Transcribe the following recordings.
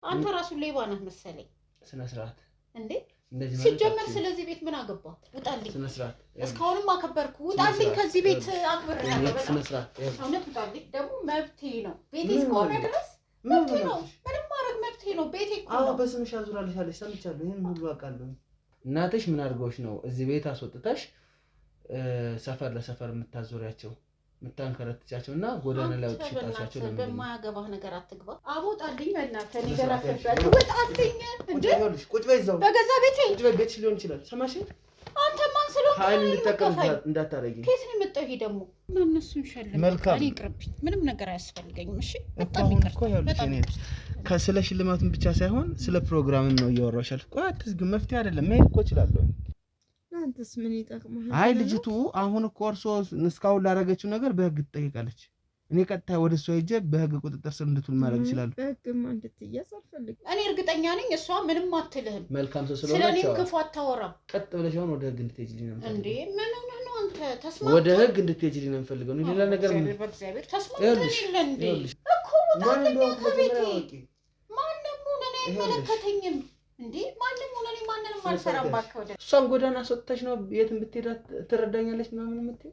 አንተ ራሱ ሌባ ነህ መሰለኝ ስነ ስርዓት እንዴ ሲጀመር ስለዚህ ቤት ምን አገባ ውጣልኝ ስነ ስርዓት እስካሁንም አከበርኩ ውጣልኝ ከዚህ ቤት አክብሬያለሁ ስነ ስርዓት እውነት ውጣልኝ ደግሞ መብቴ ነው ቤቴ እስከሆነ ድረስ መብቴ ነው ምንም ማድረግ መብቴ ነው ቤቴ እኮ ነው በስምሽ አዙራልሻለች ሰምቻለሁ ይሄን ሁሉ አውቃለሁ እናትሽ ምን አድርገውሽ ነው እዚህ ቤት አስወጥተሽ ሰፈር ለሰፈር የምታዞሪያቸው የምታንከረትቻቸውና ጎዳና ላይ ወጥሽታቸው ለምን በማያገባህ ነገር አትግባ አቦጣልኝ በእናትህ ነገር አፈሻለሁ ወጣልኝ እንዴ ቁጭ በይ እዛው በገዛ ቤቴ ቁጭ በይ ቤትሽ ሊሆን ይችላል ሰማሽ አንተ ማን ስለሆንክ ኃይል እንድትጠቀም እንዳታረጊ ከየት ነው የመጣው ይሄ ደግሞ እነሱን ሸልም እኔ ይቅርብኝ ምንም ነገር አያስፈልገኝም እሺ በጣም ይቅርብኝ ከስለ ሽልማቱን ብቻ ሳይሆን ስለ ፕሮግራምም ነው እያወራሻል ቆይ አትዝግ መፍትሄ አይደለም መሄድ እኮ እችላለሁ አንተስ ምን ይጠቅምሃል አይ ልጅቱ አሁን እኮ እርሶ እስካሁን ላደረገችው ነገር በህግ ትጠይቃለች እኔ ቀጥታ ወደ እሷ ሄጄ በህግ ቁጥጥር ስር እንድትውል ማድረግ ይችላል በህግማ እንድትያዝ አልፈልግም እኔ እርግጠኛ ነኝ እሷ ምንም አትልህም መልካም ሰው ስለሆነች ስለኔ ክፉ አታወራም ቀጥ ብለሽ አሁን ወደ ህግ እንድትሄጂልኝ ነው እንዴ ምን ነው አንተ ተስማምተን ወደ ህግ እንድትሄጂልኝ ነው የምፈልገው እኔ ሌላ ነገር በእግዚአብሔር ተስማምተን የለ እንዴ እኮ ወጣልኝ ከቤቴ ማንም ሆነ እኔ አይመለከተኝም እንዴ ማንም ሆነ እኔ ማንንም አልሰራም ባከው እሷን ጎዳና አስወጥተሽ ነው የትም ብትሄድ ትረዳኛለች ምናምን የምትይው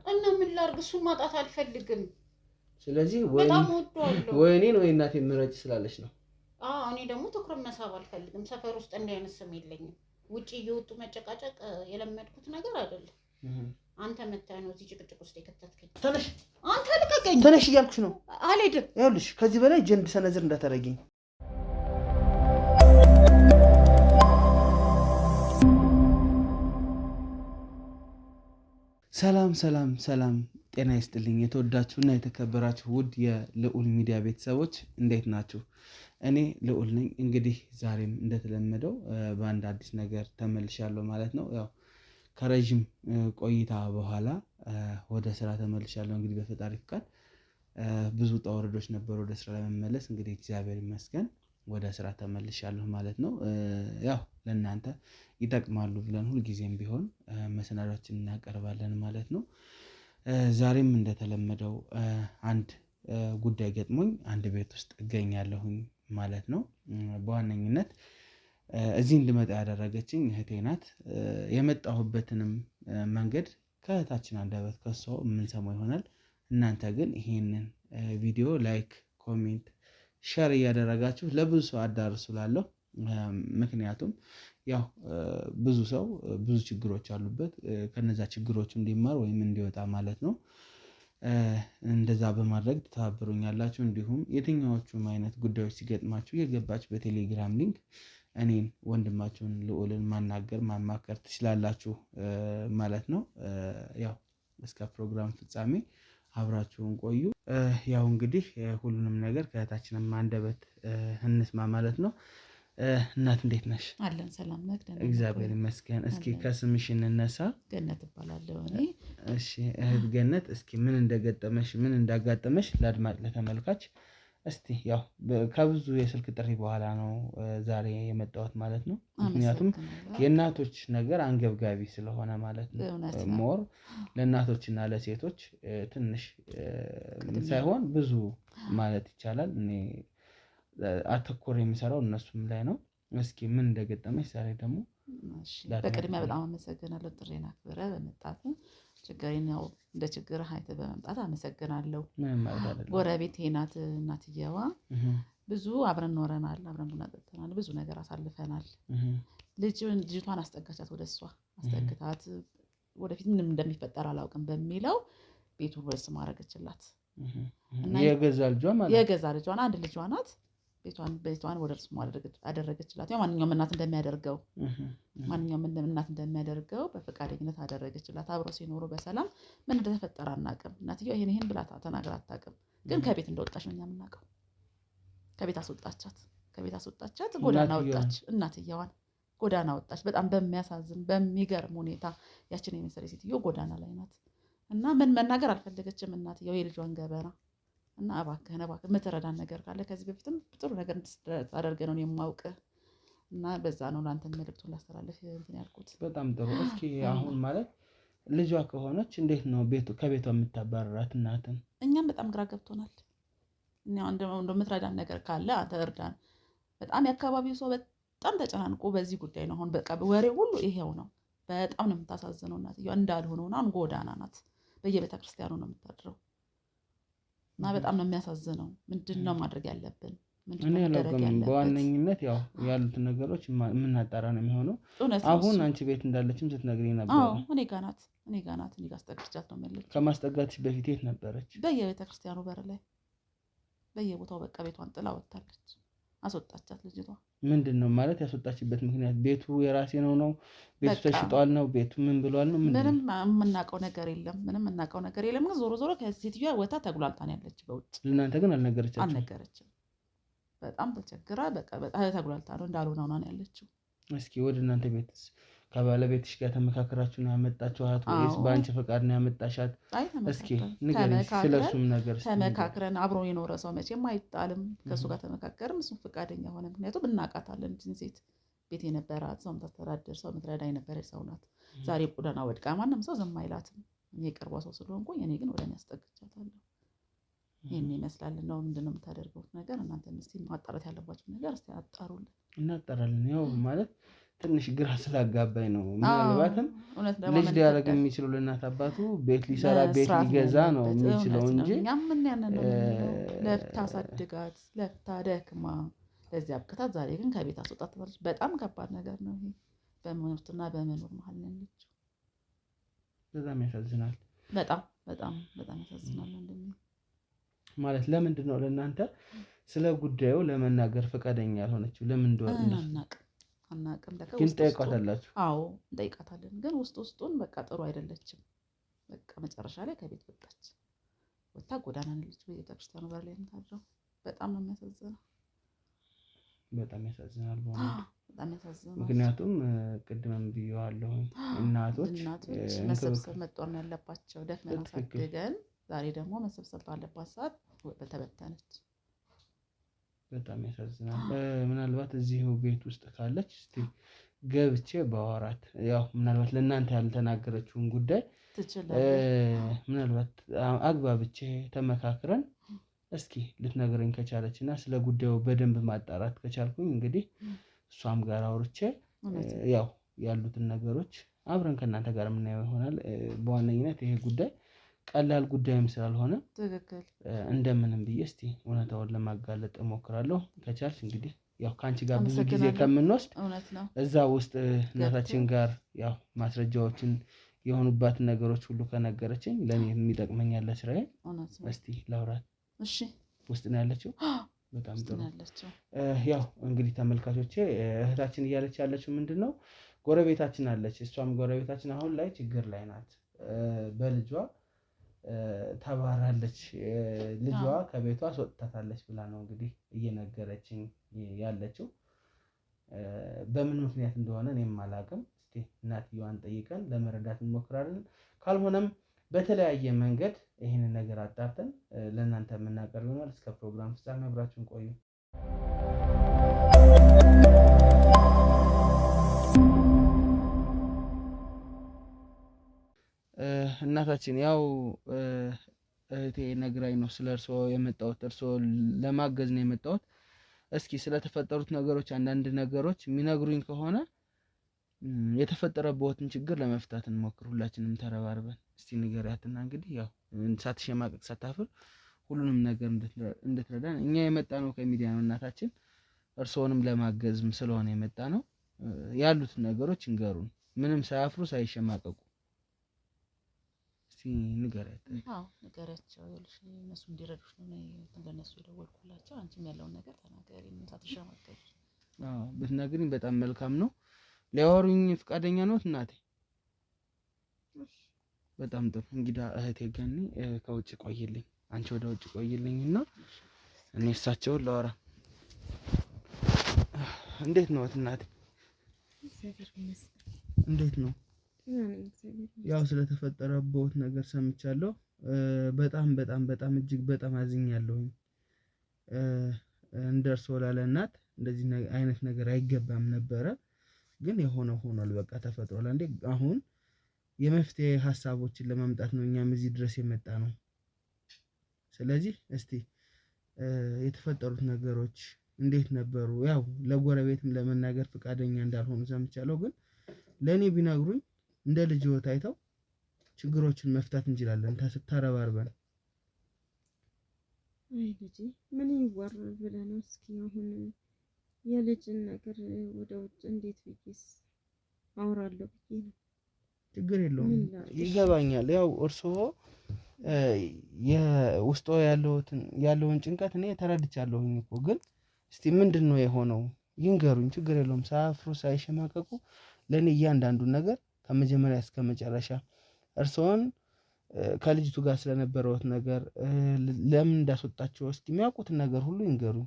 እና ምን ላድርግ እሱን ማጣት አልፈልግም ስለዚህ ወይኔን ወይ እናቴን ምረጭ ስላለች ነው እኔ ደግሞ ትኩረት መሳብ አልፈልግም ሰፈር ውስጥ እንዲህ አይነት ስም የለኝም ውጪ እየወጡ መጨቃጨቅ የለመድኩት ነገር አይደለም አንተ መተህ ነው እዚህ ጭቅጭቅ ውስጥ የከተትከኝ ተነሽ አንተ ልቀቀኝ ተነሽ እያልኩሽ ነው አልሄድም ይኸውልሽ ከዚህ በላይ ጀንድ ሰነዝር እንዳታረጊኝ ሰላም ጤና ይስጥልኝ የተወዳችሁና የተከበራችሁ ውድ የልዑል ሚዲያ ቤተሰቦች እንዴት ናችሁ እኔ ልዑል ነኝ እንግዲህ ዛሬም እንደተለመደው በአንድ አዲስ ነገር ተመልሻለሁ ማለት ነው ያው ከረጅም ቆይታ በኋላ ወደ ስራ ተመልሻለሁ እንግዲህ በፈጣሪ ፍቃድ ብዙ ጣውረዶች ነበሩ ወደ ስራ ለመመለስ እንግዲህ እግዚአብሔር ይመስገን ወደ ስራ ተመልሻለሁ ማለት ነው ያው ለእናንተ ይጠቅማሉ ብለን ሁሉ ጊዜም ቢሆን መሰናዶችን እናቀርባለን ማለት ነው ዛሬም እንደተለመደው አንድ ጉዳይ ገጥሞኝ አንድ ቤት ውስጥ እገኛለሁኝ ማለት ነው በዋነኝነት እዚህ እንድመጣ ያደረገችኝ እህቴ ናት የመጣሁበትንም መንገድ ከእህታችን አንደበት ከሷ የምንሰማው ይሆናል እናንተ ግን ይሄንን ቪዲዮ ላይክ ኮሜንት ሼር እያደረጋችሁ ለብዙ ሰው አዳርሱላለሁ ምክንያቱም ያው ብዙ ሰው ብዙ ችግሮች አሉበት ከነዛ ችግሮች እንዲማር ወይም እንዲወጣ ማለት ነው እንደዛ በማድረግ ተባብሩኛላችሁ እንዲሁም የትኛዎቹም አይነት ጉዳዮች ሲገጥማችሁ የገባችሁ በቴሌግራም ሊንክ እኔን ወንድማችሁን ልዑልን ማማከር ትችላላችሁ ማለት ነው ያው እስከ ፕሮግራም ፍጻሜ አብራችሁን ቆዩ ያው እንግዲህ ሁሉንም ነገር ከእህታችንም አንደበት እንስማ ማለት ነው እናት እንዴት ነሽ አለን ሰላም ነህ እግዚአብሔር ይመስገን እስኪ ከስምሽ እንነሳ ገነት እባላለሁ እኔ እሺ እህት ገነት እስኪ ምን እንደገጠመሽ ምን እንዳጋጠመሽ ለአድማጭ ለተመልካች እስቲ ያው ከብዙ የስልክ ጥሪ በኋላ ነው ዛሬ የመጣሁት ማለት ነው ምክንያቱም የእናቶች ነገር አንገብጋቢ ስለሆነ ማለት ነው ሞር ለእናቶችና ለሴቶች ትንሽ ሳይሆን ብዙ ማለት ይቻላል እኔ አተኮር የሚሰራው እነሱም ላይ ነው እስኪ ምን እንደገጠመሽ ዛሬ ደግሞ በቅድሚያ በጣም አመሰግናለሁ ጥሬን አክብረህ በመጣት ችግሬን ያው እንደ ችግር አይተህ በመምጣት አመሰግናለሁ ምንም ማለት አይደለም ጎረቤቴ ናት እናትየዋ ብዙ አብረን ኖረናል አብረን ቡና ጠጥተናል ብዙ ነገር አሳልፈናል ልጅቷን አስጠጋቻት ወደሷ አስጠግታት ወደፊት ምንም እንደሚፈጠር አላውቅም በሚለው ቤቱን ወደ ስሟ አደረገችላት እና የገዛ ልጇን አንድ ልጇ ናት ቤቷን ወደ ስሟ አደረገችላት ያው ማንኛውም እናት እንደሚያደርገው በፈቃደኝነት አደረገችላት አብረው ሲኖሩ በሰላም ምን እንደተፈጠረ አናውቅም እናትየው ይሄን ብላ ተናግራ አታውቅም ግን ከቤት እንደወጣች ነው የምናውቀው ከቤት አስወጣቻት ጎዳና ወጣች እናትየዋን ጎዳና ወጣች በጣም በሚያሳዝን በሚገርም ሁኔታ ያችን የመሰለች ሴትዮ ጎዳና ላይ ናት እና ምን መናገር አልፈለገችም እናትየው የልጇን ገበና እና እባክህን የምትረዳን ነገር ካለ ከዚህ በፊትም ጥሩ ነገር እንድታደርገ ነው የማውቅህ እና በዛ ነው ላንተ መልእክቱን ላስተላልፍ እንትን ያልኩት በጣም ጥሩ እስኪ አሁን ማለት ልጇ ከሆነች እንዴት ነው ከቤቷ የምታባረራት እናትን እኛም በጣም ግራ ገብቶናል እና እንደምትረዳን ነገር ካለ አንተ እርዳን በጣም የአካባቢው ሰው በጣም ተጨናንቆ በዚህ ጉዳይ ነው። አሁን በቃ ወሬ ሁሉ ይሄው ነው። በጣም ነው የምታሳዝነው እናትየዋ። እንዳልሆነ ሆና ጎዳና ናት። በየቤተ ክርስቲያኑ ነው የምታድረው እና በጣም ነው የሚያሳዝነው። ምንድነው ማድረግ ያለብን? እኔ አላውቅም። በዋነኝነት ያው ያሉትን ነገሮች የምናጣራ ነው የሚሆነው። አሁን አንቺ ቤት እንዳለችም ስትነግሪኝ ነበር። አዎ እኔ ጋር ናት። እኔ ጋር አስጠግቻት ነው የምልህ። ከማስጠጋትሽ በፊት የት ነበረች? በየቤተ ክርስቲያኑ በር ላይ በየቦታው በቃ ቤቷን ጥላ ወጣለች። አስወጣቻት ልጅቷ። ምንድን ነው ማለት ያስወጣችበት ምክንያት? ቤቱ የራሴ ነው? ቤቱ ተሽጧል ነው? ቤቱ ምን ብሏል ነው? ምንም የምናውቀው ነገር የለም። ግን ዞሮ ዞሮ ከሴትዮዋ ወታ ተጉላልታ ነው ያለች በውጭ። ለእናንተ ግን አልነገረችም። በጣም ተቸግራ በቃ ተጉላልታ ነው እንዳልሆነ ሆና ነው ያለችው። እስኪ ወደ እናንተ ቤትስ ከባለቤትሽ ጋር ተመካከራችሁ ነው ያመጣችኋት ወይስ በአንቺ ፈቃድ ነው ያመጣሻት? እስኪ ንገሪኝ ስለሱም ነገር። ተመካክረን አብሮ የኖረ ሰው መቼም አይጣልም። ከእሱ ጋር ተመካከርም እሱም ፈቃደኛ ሆነ። ምክንያቱም እናውቃታለን። ሴት ቤት የነበራት ሰው የምታስተዳድር ሰው የምትረዳ የነበረች ሰው ናት። ዛሬ ቁደና ወድቃ ማንም ሰው ዝም አይላትም። እኔ የቅርቧ ሰው ስለሆንኩኝ እኔ ግን ወደ እኔ አስጠግቻታለሁ። ይህን ይመስላል ነው። ምንድነው የምታደርገው ነገር? እናንተ እስኪ ማጣራት ያለባቸው ነገር እስኪ አጣሩልን። እናጣራለን። ያው ማለት ትንሽ ግራ ስላጋባኝ ነው። ምናልባትም ልጅ ሊያደርግ የሚችለው ለእናት አባቱ ቤት ሊሰራ ቤት ሊገዛ ነው የሚችለው እንጂ ምን ያንን ነው ለፍታ አሳድጋት ለፍታ ደክማ ለዚህ አብቅታት ዛሬ ግን ከቤት አስወጣታለች። በጣም ከባድ ነገር ነው ይሄ። በመኖርና በመኖር መሀል ነው ያለችው። በጣም ያሳዝናል። በጣም ያሳዝናል። ማለት ለምንድን ነው ለእናንተ ስለ ጉዳዩ ለመናገር ፈቃደኛ ያልሆነችው? ለምን እንደሆነ አናውቅም። ግን ጠይቃታላችሁ? አዎ እንጠይቃታለን። ግን ውስጡን በቃ ጥሩ አይደለችም። በቃ መጨረሻ ላይ ከቤት ወጣች። ወጣ ጎዳና ነች። በቤተክርስቲያኑ በር ላይ የምታድረው። በጣም ነው የሚያሳዝነው። በጣም ያሳዝናል በጣም ያሳዝናል። ምክንያቱም ቅድምም ብዬዋለሁ እናቶች መሰብሰብ መጦር ነው ያለባቸው። ደክመን አሳድገን ዛሬ ደግሞ መሰብሰብ ባለባት ሰዓት ተበተነች። በጣም ያሳዝናል። ምናልባት እዚሁ ቤት ውስጥ ካለች እስቲ ገብቼ ባወራት፣ ያው ምናልባት ለእናንተ ያልተናገረችውን ጉዳይ ምናልባት አግባብቼ ተመካክረን እስኪ ልትነግረኝ ከቻለች እና ስለ ጉዳዩ በደንብ ማጣራት ከቻልኩኝ እንግዲህ እሷም ጋር አውርቼ ያው ያሉትን ነገሮች አብረን ከእናንተ ጋር የምናየው ይሆናል። በዋነኝነት ይሄ ጉዳይ ቀላል ጉዳይም ስላልሆነ እንደምንም ብዬ እስቲ እውነታውን ለማጋለጥ እሞክራለሁ። ከቻልሽ እንግዲህ ያው ከአንቺ ጋር ብዙ ጊዜ ከምንወስድ እዛ ውስጥ እናታችን ጋር ያው ማስረጃዎችን የሆኑባትን ነገሮች ሁሉ ከነገረችኝ ለእኔ የሚጠቅመኛል ለስራዬ። እስቲ ላውራት። እሺ ውስጥ ነው ያለችው? በጣም ጥሩ። ያው እንግዲህ ተመልካቾቼ እህታችን እያለች ያለችው ምንድን ነው ጎረቤታችን አለች። እሷም ጎረቤታችን አሁን ላይ ችግር ላይ ናት። በልጇ ተባራለች። ልጇ ከቤቷ አስወጥታታለች ብላ ነው እንግዲህ እየነገረችኝ ያለችው። በምን ምክንያት እንደሆነ እኔም አላውቅም። እስቲ እናትየዋን ጠይቀን ለመረዳት እንሞክራለን። ካልሆነም በተለያየ መንገድ ይህንን ነገር አጣርተን ለእናንተ የምናቀርብ ይሆናል። እስከ ፕሮግራም ፍጻሜ አብራችሁን ቆዩ። እናታችን ያው እህቴ ነግራኝ ነው ስለ እርስዎ የመጣሁት። እርስዎ ለማገዝ ነው የመጣሁት። እስኪ ስለተፈጠሩት ነገሮች አንዳንድ ነገሮች የሚነግሩኝ ከሆነ የተፈጠረበትን ችግር ለመፍታት እንሞክር። ሁላችንም ተረባርበን እስቲ ንገሪያትና እንግዲህ ያው ሳትሸማቀቅ ሳታፍር ሁሉንም ነገር እንድትረዳን። እኛ የመጣ ነው ከሚዲያ ነው እናታችን፣ እርስዎንም ለማገዝም ስለሆነ የመጣ ነው። ያሉትን ነገሮች እንገሩን፣ ምንም ሳያፍሩ ሳይሸማቀቁ እስቲ ንገሪያት። አዎ ንገሪያቸው። እነሱ እንዲረዱሽ ነው ለእነሱ የደወልኩላቸው። አንቺም ያለውን ነገር ተናገሪ ሳትሸማቀቂ። አዎ ብትነግሪኝ በጣም መልካም ነው። ሊያወሩኝ ፈቃደኛ ነዎት እናቴ? በጣም ጥሩ። እንግዲህ እህቴ ገኒ ከውጭ ቆይልኝ፣ አንቺ ወደ ውጭ ቆይልኝ እና እኔ እሳቸውን ላወራ። እንዴት ነዎት እናቴ? እንዴት ነው? ያው ስለተፈጠረበት ነገር ሰምቻለሁ። በጣም በጣም በጣም እጅግ በጣም አዝኛለሁኝ። እንደርሶ ላለ እናት እንደዚህ አይነት ነገር አይገባም ነበረ። ግን የሆነ ሆኗል። በቃ ተፈጥሯል። እንዴ አሁን የመፍትሄ ሀሳቦችን ለማምጣት ነው እኛም እዚህ ድረስ የመጣ ነው። ስለዚህ እስቲ የተፈጠሩት ነገሮች እንዴት ነበሩ? ያው ለጎረቤትም ለመናገር ፈቃደኛ እንዳልሆኑ ሰምቻለሁ። ግን ለኔ ቢነግሩኝ እንደ ልጅዎት አይተው ችግሮችን መፍታት እንችላለን ተረባርበን። አይ ልጄ ምን ይወራል ብለህ ነው? እስኪ አሁን የልጅን ነገር ወደ ውጭ እንዴት ብዬስ አወራለሁ ብዬ ነው። ችግር የለውም ይገባኛል። ያው እርስዎ የውስጦ ያለውን ጭንቀት እኔ ተረድቻለሁኝ እኮ። ግን እስቲ ምንድነው የሆነው ይንገሩኝ። ችግር የለውም ሳያፍሩ ሳይሸማቀቁ ለኔ እያንዳንዱን ነገር ከመጀመሪያ እስከ መጨረሻ እርስዎን ከልጅቱ ጋር ስለነበረውት ነገር ለምን እንዳስወጣቸው እስኪ የሚያውቁትን ነገር ሁሉ ይንገሩኝ።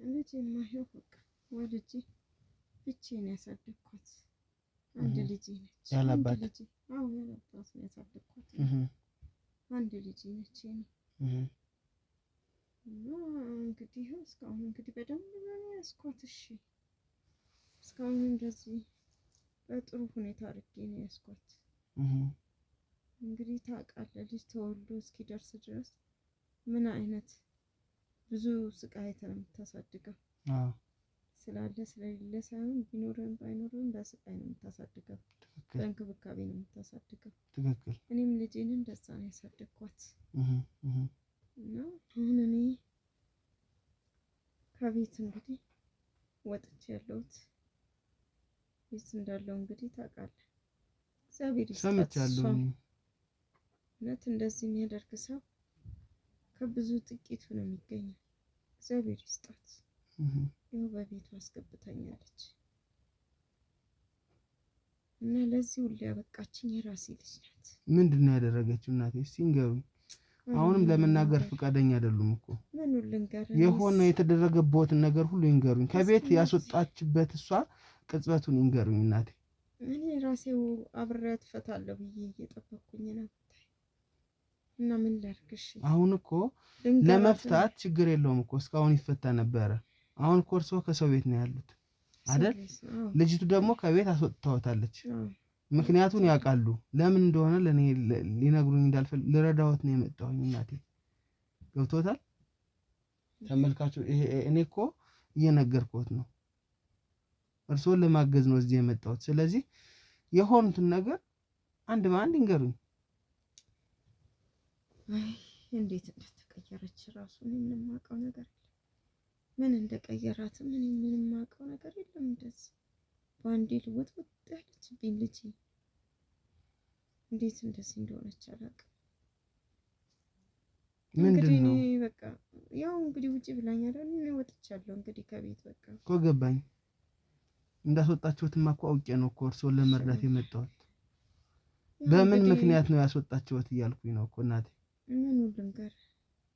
ልጄማ ይኸው በቃ ወልጄ ብቻዬን ያሳደግኳት አንድ ልጅ ነች። ያላባት? አዎ ያላባት ነው ያሳደግኳት። አንድ ልጅ ነች የኔ። እንግዲህ እስካሁን እንግዲህ በደንብ ነው ያስኳት። እሺ እስካሁን እንደዚህ በጥሩ ሁኔታ አድርጌ ነው ያስኳት። እንግዲህ ታውቃለህ ልጅ ተወልዶ እስኪደርስ ድረስ ምን አይነት ብዙ ስቃይ አይተህ ነው የምታሳድገው። ስላለ ስለሌለ ሳይሆን ቢኖርም ባይኖርም በስቃይ ነው የምታሳድገው፣ በእንክብካቤ ነው የምታሳድገው። ትክክል። እኔም ልጄን እንደዛ ነው ያሳደግኳት እና አሁን እኔ ከቤት እንግዲህ ወጥቼ ያለሁት ቤት እንዳለው እንግዲህ ታውቃለህ። እግዚአብሔር ይስጣት። እውነት እንደዚህ የሚያደርግ ሰው ከብዙ ጥቂቱ ነው የሚገኘው። እግዚአብሔር ይስጣት። ይኸው በቤቱ አስገብታኛለች እና ለዚህ ሁሉ ያበቃችኝ የራሴ ልጅ ናት። ምንድን ነው ያደረገችው እናቴ? እስቲ ንገሩኝ። አሁንም ለመናገር ፈቃደኛ አይደሉም እኮ። ምን ልንገር? የሆነ የተደረገበትን ነገር ሁሉ ይንገሩኝ። ከቤት ያስወጣችበት እሷ ቅጽበቱን ይንገሩኝ እናቴ። እኔ ራሴው አብሬያት እፈታለሁ ብዬ እየጠበቅኩኝ ነው። እና ምን ላድርግሽ? አሁን እኮ ለመፍታት ችግር የለውም እኮ እስካሁን ይፈታ ነበረ። አሁን እኮ እርስዎ ከሰው ቤት ነው ያሉት አይደል? ልጅቱ ደግሞ ከቤት አስወጥተዋታለች። ምክንያቱን ያውቃሉ። ለምን እንደሆነ ለኔ ሊነግሩኝ እንዳልፈልግ ልረዳዎት ነው የመጣሁኝ እናቴ። ገብቶታል? ተመልካቹ እኔ እኮ እየነገርኩት ነው። እርስዎን ለማገዝ ነው እዚህ የመጣሁት። ስለዚህ የሆኑትን ነገር አንድ በአንድ ይንገሩኝ። አይ እንዴት እንደተቀየረች ራሱ ምንም የማውቀው ነገር የለም። ምን እንደቀየራት ምንም የማውቀው ነገር የለም። እንደዚህ በአንዴ ልውጥውጥ ያለችብኝ ልጅ እንዴት እንደዚህ እንደሆነች አላውቅም። እንግዲህ እኔ በቃ ያው እንግዲህ ውጪ ብላኛል። እኔ ወጥቻለሁ እንግዲህ ከቤት በቃ እኮ ገባኝ። እንዳስወጣችሁትማ እኮ አውቄ ነው እኮ እርስዎን ለመርዳት የመጣሁት። በምን ምክንያት ነው ያስወጣችሁት እያልኩኝ ነው እኮ እናቴ። ምን ልንገር?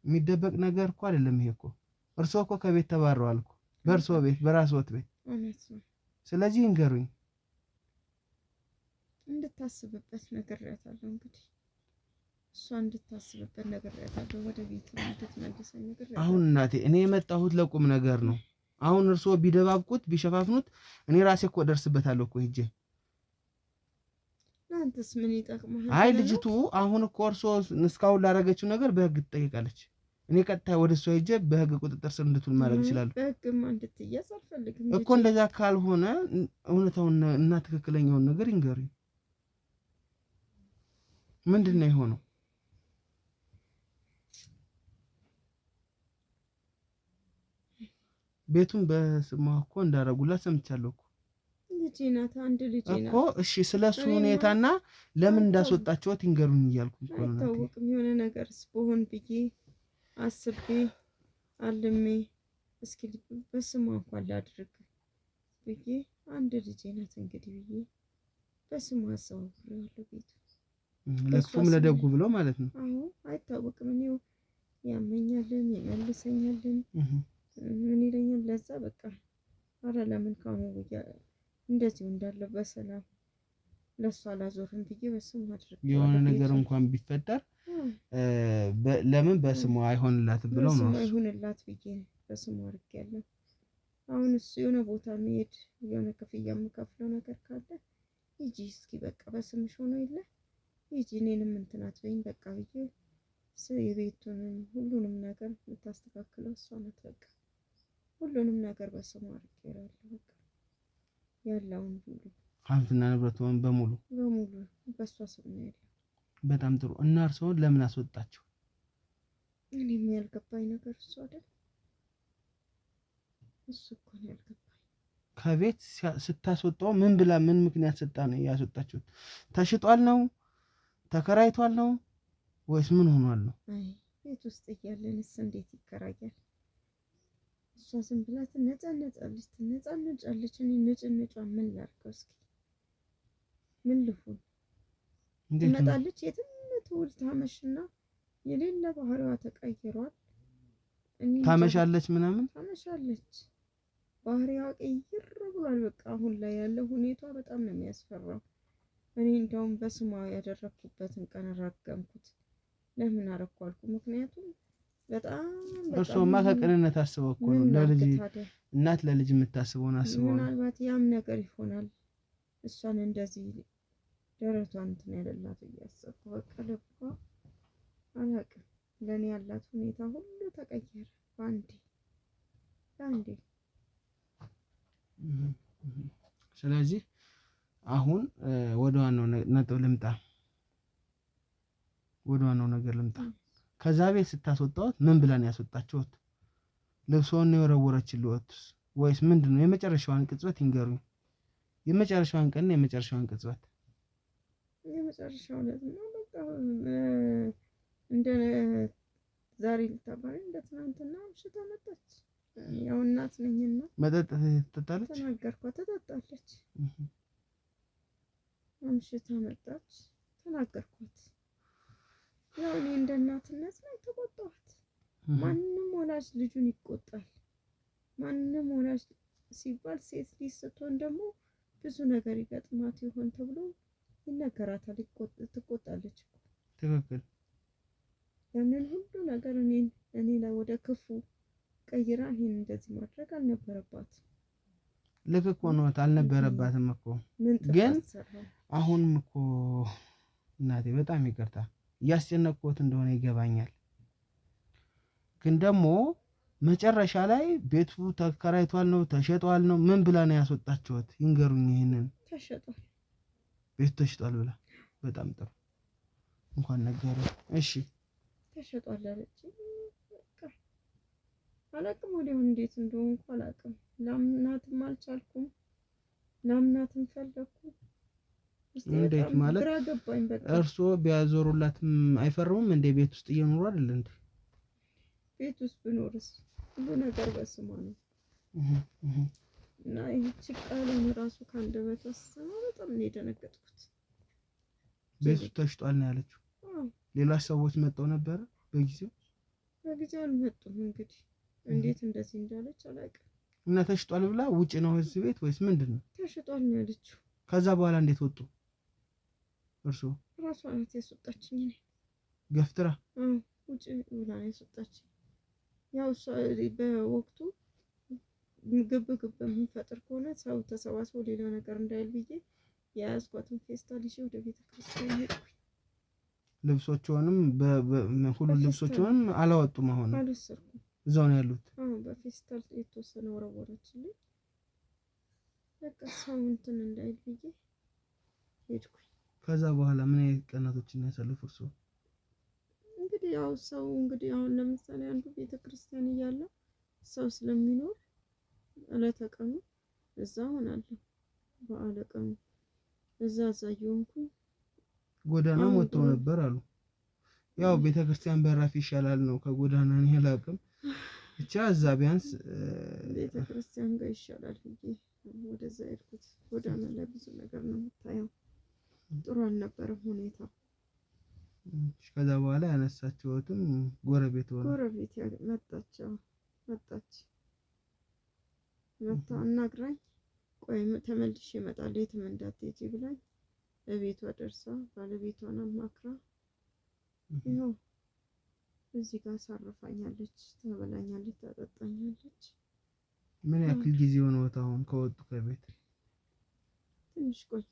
የሚደበቅ ነገር እኮ አይደለም ይሄ እኮ። እርስዎ እኮ ከቤት ተባረዋል እኮ፣ በእርስዎ ቤት፣ በራስዎት ቤት። እውነት ነው። ስለዚህ ይንገሩኝ። እንድታስብበት ነግሬያታለሁ። እንግዲህ እሷ እንድታስብበት ነግሬያታለሁ። ወደ ቤት እንድትመልሰኝ ነግሬያታለሁ። አሁን እናቴ እኔ የመጣሁት ለቁም ነገር ነው። አሁን እርስዎ ቢደባብቁት ቢሸፋፍኑት እኔ ራሴ እኮ ደርስበታለሁ እኮ ሂጄ። ለአንተስ ምን ይጠቅማል? አይ ልጅቱ አሁን እኮ እርስዎ እስካሁን ላደረገችው ነገር በህግ ትጠይቃለች። እኔ ቀጥታ ወደ እሷ ሂጄ በህግ ቁጥጥር ስር እንድትውል ማድረግ ይችላሉ። በህግማ እንድትያዝ አልፈልግም እኮ። እንደዛ ካልሆነ እውነታውን እና ትክክለኛውን ነገር ይንገሩኝ። ምንድን ነው የሆነው? ቤቱን በስሟ እኮ እንዳረጉላት ሰምቻለሁ እኮ። ልጄ ናት፣ አንድ ልጄ ናት እኮ። እሺ ስለሱ ሁኔታና ለምን እንዳስወጣችሁት ይንገሩኝ እያልኩኝ እኮ ነው። አይታወቅም። የሆነ ነገርስ በሆን ብዬ አስቤ አልሜ እስኪ በስሟ እንኳን ላድርግ ብዬ አንድ ልጄ ናት እንግዲህ ብዬ በስሟ አዘዋውሬዋለሁ ቤቱ። ለክፉም ለደጉ ብሎ ማለት ነው። አዎ አይታወቅም። እኔው ያመኛልን ይመልሰኛልን ምን ይለኛል። ለዛ በቃ አረ ለምን ካሁን እንደዚሁ እንዳለ በሰላም ለሷ አላዞርም ብዬ በስሙ አድርጌ የሆነ ነገር እንኳን ቢፈጠር ለምን በስሙ አይሆንላትም ብለው ነው። በስሙ አይሆንላት ብዬ በስሙ አድርጌያለሁ። አሁን እሱ የሆነ ቦታ መሄድ የሆነ ክፍያ የምከፍለው ነገር ካለ ሂጂ እስኪ በቃ በስምሽ ሆኖ የለ ሂጂ እኔንም እንትን አትበይኝ በቃ ብዬ የቤቱንም ሁሉንም ነገር የምታስተካክለው እሷ ናት በቃ። ሁሉንም ነገር በስሙ አድርጌራለሁ። በቃ ያለውን ሁሉ ሀብትና ንብረቱን በሙሉ በሷ ስም ነው ያለው። በጣም ጥሩ። እና እርስዎን ለምን አስወጣቸው? እኔም ያልገባኝ ነገር እሱ አይደል? እሱ እኮ ነው ያልገባኝ። ከቤት ስታስወጣው ምን ብላ ምን ምክንያት ሰጣ ነው ያስወጣችሁት? ተሽጧል ነው ተከራይቷል ነው ወይስ ምን ሆኗል ነው? አይ ቤት ውስጥ እያለንስ እንዴት ይከራያል? እሷ ዝም ብላ ትነጫነጫለች። እኔ ንጭንጯን ምን ላድርገው እስኪ? ምን ልሁን? ትመጣለች፣ የትም ትውል ታመሽና የሌለ ባህሪዋ ተቀይሯል። ታመሻለች፣ ምናምን ታመሻለች። ባህሪዋ ቀይር ብሏል። በቃ አሁን ላይ ያለው ሁኔታ በጣም ነው የሚያስፈራው። እኔ እንደውም በስሟ ያደረኩበትን ቀን ረገምኩት። ለምን አረኩ አልኩ። ምክንያቱም በጣም እርሶማ ከቅንነት አስበው እኮ ነው ለልጅ እናት ለልጅ የምታስበውን አስበው ነው። ምናልባት ያም ነገር ይሆናል እሷን እንደዚህ ደረቷን እንትን ያለላት እያሰብኩ በቃ ልቧ አላውቅም። ለእኔ ያላት ሁኔታ ሁሉ ተቀየረ በአንዴ። ስለዚህ አሁን ወደ ዋናው ነጥብ ልምጣ። ከዛ ቤት ስታስወጣዎት ምን ብለን ያስወጣችሁት? ልብሶን ነው የወረወረችልዎት ወይስ ምንድነው? የመጨረሻዋን ቅጽበት ይንገሩኝ። የመጨረሻዋን ቀን ነው የመጨረሻዋን ቅጽበት? የመጨረሻው ዕለት ነው። በቃ እንደ ዛሬ ልታባሪ እንደ ትናንትና አምሽታ መጣች። ያው እናት ነኝና መጠጥ ትጠጣለች። ተናገርኳት፣ ትጠጣለች። አምሽታ መጣች፣ ተናገርኳት። ያው እኔ እንደ እናትነት ነው ተቆጣኋት። ማንም ወላጅ ልጁን ይቆጣል። ማንም ወላጅ ሲባል ሴት ልጅ ስትሆን ደግሞ ብዙ ነገር ይገጥማት ይሆን ተብሎ ይነገራታል። ትቆጣለች። ትክክል። ያንን ሁሉ ነገር እኔ ላይ ወደ ክፉ ቀይራ ይሄን እንደዚህ ማድረግ አልነበረባትም። ልክ እኮ ነው፣ አልነበረባትም እኮ ግን አሁንም እኮ እናቴ በጣም ይቅርታ እያስጨነቅኩት እንደሆነ ይገባኛል። ግን ደግሞ መጨረሻ ላይ ቤቱ ተከራይቷል ነው ተሸጧል ነው ምን ብላ ነው ያስወጣችሁት? ይንገሩኝ። ይሄንን ተሸጧል፣ ቤቱ ተሸጧል ብላ። በጣም ጥሩ እንኳን ነገሩ። እሺ ተሸጧል አለች። በቃ አላቅም፣ ወዲያው እንዴት እንደሆንኩ አላቅም። ላምናትም አልቻልኩም፣ ላምናትም ፈለኩ። እንዴት ማለት ግራ ገባኝ። በቃ እርስዎ ቢያዞሩላትም አይፈርሙም እንዴ? ቤት ውስጥ እየኖሩ አይደል እንዴ? ቤት ውስጥ ብኖርስ ሁሉ ነገር በስሟ ነው። እና ይህች ቃልን ራሱ ከአንደበቷ ስሰማ በጣም ነው የደነገጥኩት። ቤቱ ተሽጧል ነው ያለችው። ሌሎች ሰዎች መጥተው ነበረ በጊዜው አልመጡም። እንግዲህ እንዴት እንደዚህ እንዳለች አላውቅም። እና ተሽጧል ብላ ውጪ ነው እዚህ ቤት ወይስ ምንድነው? ተሽጧል ነው ያለችው። ከዛ በኋላ እንዴት ወጡ? እርሱ ራሷ ናት ያስወጣችኝ። ገፍትራ ውጪ ብላ ነው ያስወጣችኝ። ያው እሷ በወቅቱ ግብ የምንፈጥር ከሆነ ሰው ተሰባስቦ ሌላ ነገር እንዳይል ብዬ የያዝኳትን ፌስታል ይዤ ወደ ቤተ ክርስቲያን ሄድኩኝ። ልብሶቹንም ሁሉ ልብሶቹንም አላወጡም። አሁን አልወሰድኩም፣ እዛው ነው ያሉት። በፌስታል የተወሰነ ወረወረችልኝ። በቃ ሰው እንትን እንዳይል ብዬ ሄድኩኝ። ከዛ በኋላ ምን አይነት ቀናቶችን ያሳልፉ እርስዎ? እንግዲህ ያው ሰው እንግዲህ አሁን ለምሳሌ አንዱ ቤተክርስቲያን እያለ ሰው ስለሚኖር ዕለተ ቀኑ እዛ ሆናለሁ። በዓለ ቀኑ እዛ እየሆንኩኝ ጎዳና ወጥተው ነበር አሉ። ያው ቤተክርስቲያን በራፍ ይሻላል ነው ከጎዳና ነው ያላቅም። ብቻ እዛ ቢያንስ ቤተክርስቲያን ጋር ይሻላል ብዬ ወደዛ ሄድኩት። ጎዳና ላይ ብዙ ነገር ነው የምታየው። ጥሩ አልነበረም ሁኔታው። ከዛ በኋላ ያነሳችሁትም ጎረቤት ሆነ። ጎረቤት መጣ አናግራኝ፣ ቆይ ተመልሼ እመጣለሁ የትም እንዳትሄጂ ብላኝ በቤቷ ደርሳ ባለቤቷን አማክራ ይኸው እዚህ ጋር ሳርፋኛለች፣ ታበላኛለች፣ ታጠጣኛለች። ምን ያክል ጊዜ ሆነዎት አሁን ከወጡ ከቤት? ትንሽ ቆይ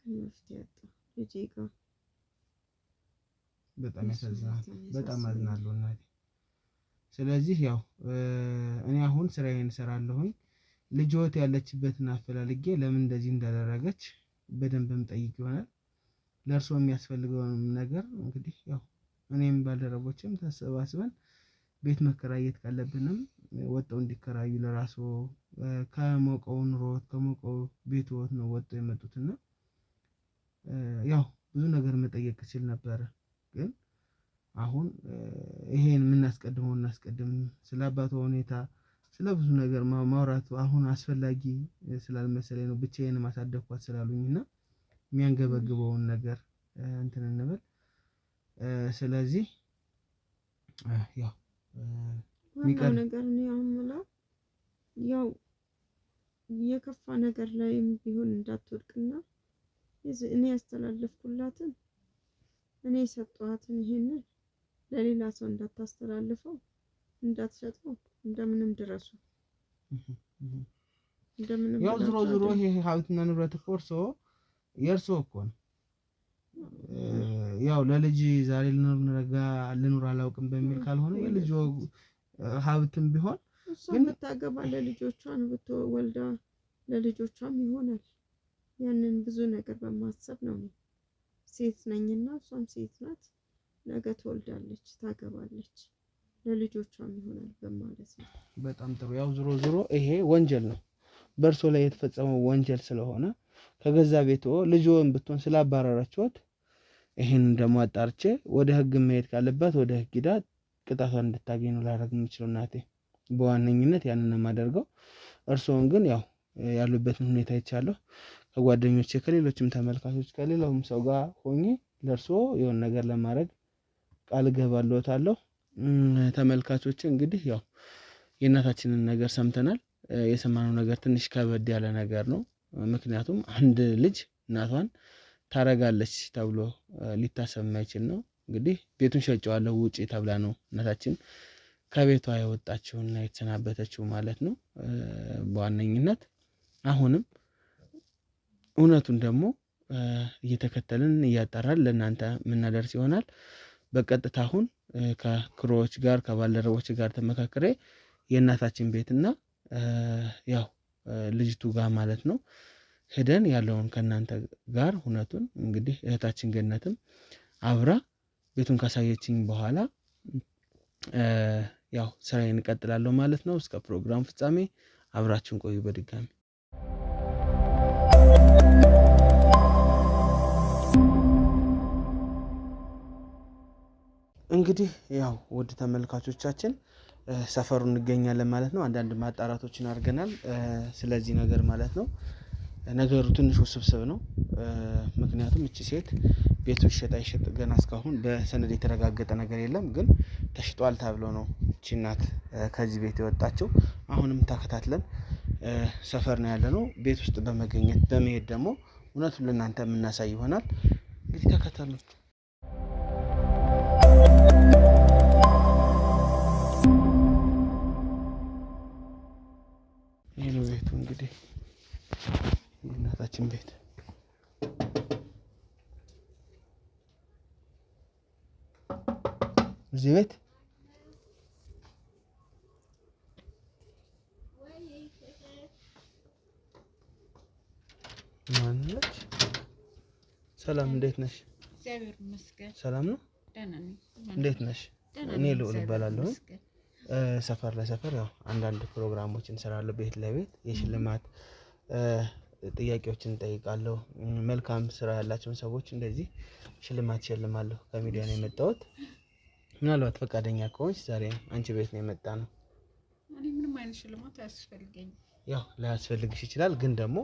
ከመፍትሄ ያጣ ልጄ ጋር። በጣም ያሳዝናል። በጣም አዝናለሁ እናቴ። ስለዚህ ያው እኔ አሁን ስራዬን እሰራለሁኝ። ልጅዎት ያለችበትን አፈላልጌ ለምን እንደዚህ እንዳደረገች በደንብም ጠይቅ ይሆናል። ለእርሶ የሚያስፈልገውን ነገር እንግዲህ ያው እኔም ባልደረቦችም ተሰባስበን ቤት መከራየት ካለብንም ወጥተው እንዲከራዩ ለራሱ ከሞቀው ኑሮት ከሞቀው ቤትዎት ነው ወጥተው የመጡትና ያው ብዙ ነገር መጠየቅ እችል ነበረ። ግን አሁን ይሄን የምናስቀድመው እናስቀድም። ስለ አባቱ ሁኔታ ስለ ብዙ ነገር ማውራቱ አሁን አስፈላጊ ስላልመሰለኝ ነው። ብቻዬን ማሳደግኳት ስላሉኝና የሚያንገበግበውን ነገር እንትን እንበል። ስለዚህ ያው ዋናው ነገር ነው የምለው ያው የከፋ ነገር ላይም ቢሆን እንዳትወድቅና እኔ ያስተላለፍኩላትን እኔ የሰጠኋትን ይሄንን ለሌላ ሰው እንዳታስተላልፈው እንዳትሸጠው እንደምንም ድረሱ። እንደምንም ያው ዞሮ ይሄ ሀብትና ንብረት እኮ የእርሶ እኮ ነው። ያው ለልጅ ዛሬ ልኑር አላውቅም በሚል ካልሆነ የልጅ ሀብትም ቢሆን ግን ብታገባ ለልጆቿን ብትወልዳ ለልጆቿም ይሆናል። ያንን ብዙ ነገር በማሰብ ነው። ሴት ነኝና እሷም ሴት ናት። ነገ ትወልዳለች፣ ታገባለች፣ ለልጆቿም ይሆናል በማለት ነው። በጣም ጥሩ። ያው ዞሮ ይሄ ወንጀል ነው፣ በእርሶ ላይ የተፈጸመው ወንጀል ስለሆነ ከገዛ ቤቶ ልጅዎን ብትሆን ስላባረራችኋት ይሄንን ደግሞ አጣርቼ ወደ ህግ መሄድ ካለባት ወደ ህግ ሂዳ ቅጣቷን እንድታገኝ ነው ላደርግ የምችለው እናቴ። በዋነኝነት ያንን የማደርገው። እርሶን ግን ያው ያሉበትን ሁኔታ ይቻለሁ ከጓደኞቼ ከሌሎችም ተመልካቾች ከሌላውም ሰው ጋር ሆኜ ለእርሶ የሆነ ነገር ለማድረግ ቃል እገባለሁታለሁ። ተመልካቾች እንግዲህ ያው የእናታችንን ነገር ሰምተናል። የሰማነው ነገር ትንሽ ከበድ ያለ ነገር ነው። ምክንያቱም አንድ ልጅ እናቷን ታረጋለች ተብሎ ሊታሰብ የማይችል ነው። እንግዲህ ቤቱን ሸጬዋለሁ ውጪ ተብላ ነው እናታችን ከቤቷ የወጣችውና የተሰናበተችው ማለት ነው። በዋነኝነት አሁንም እውነቱን ደግሞ እየተከተልን እያጣራን ለእናንተ የምናደርስ ይሆናል። በቀጥታ አሁን ከክሮዎች ጋር ከባልደረቦች ጋር ተመካክሬ የእናታችን ቤትና ያው ልጅቱ ጋር ማለት ነው ሄደን ያለውን ከእናንተ ጋር እውነቱን እንግዲህ እህታችን ገነትም አብራ ቤቱን ካሳየችኝ በኋላ ያው ስራዬን እቀጥላለሁ ማለት ነው። እስከ ፕሮግራም ፍጻሜ አብራችሁን ቆዩ። በድጋሚ እንግዲህ ያው ውድ ተመልካቾቻችን ሰፈሩ እንገኛለን ማለት ነው። አንዳንድ ማጣራቶችን አድርገናል ስለዚህ ነገር ማለት ነው። ነገሩ ትንሽ ውስብስብ ነው። ምክንያቱም እቺ ሴት ቤቱ ይሸጥ አይሸጥ ገና እስካሁን በሰነድ የተረጋገጠ ነገር የለም። ግን ተሽጧል ተብሎ ነው እቺ እናት ከዚህ ቤት የወጣችው። አሁንም ተከታትለን ሰፈር ነው ያለነው። ቤት ውስጥ በመሄድ ደግሞ እውነቱን ለእናንተ የምናሳይ ይሆናል። እንግዲህ ተከታተሉ። ይሄ ነው ቤቱ እንግዲህ የእናታችን ቤት። እዚህ ቤት ማነች? ሰላም እንዴት ነሽ? እግዚአብሔር ይመስገን ሰላም ነው። ደህና ነኝ። እንዴት ነሽ? እኔ ልዑል እባላለሁ። ሰፈር ለሰፈር ያው አንዳንድ ፕሮግራሞችን እንሰራለን። ቤት ለቤት የሽልማት ጥያቄዎችን እንጠይቃለሁ። መልካም ስራ ያላቸውን ሰዎች እንደዚህ ሽልማት እሸልማለሁ። ከሚዲያ ነው የመጣሁት። ምናልባት ፈቃደኛ ከሆንሽ ዛሬ አንቺ ቤት ነው የመጣ ነው። እኔ ምንም አይነት ሽልማት አያስፈልገኝም። ያው ላያስፈልግሽ ይችላል፣ ግን ደግሞ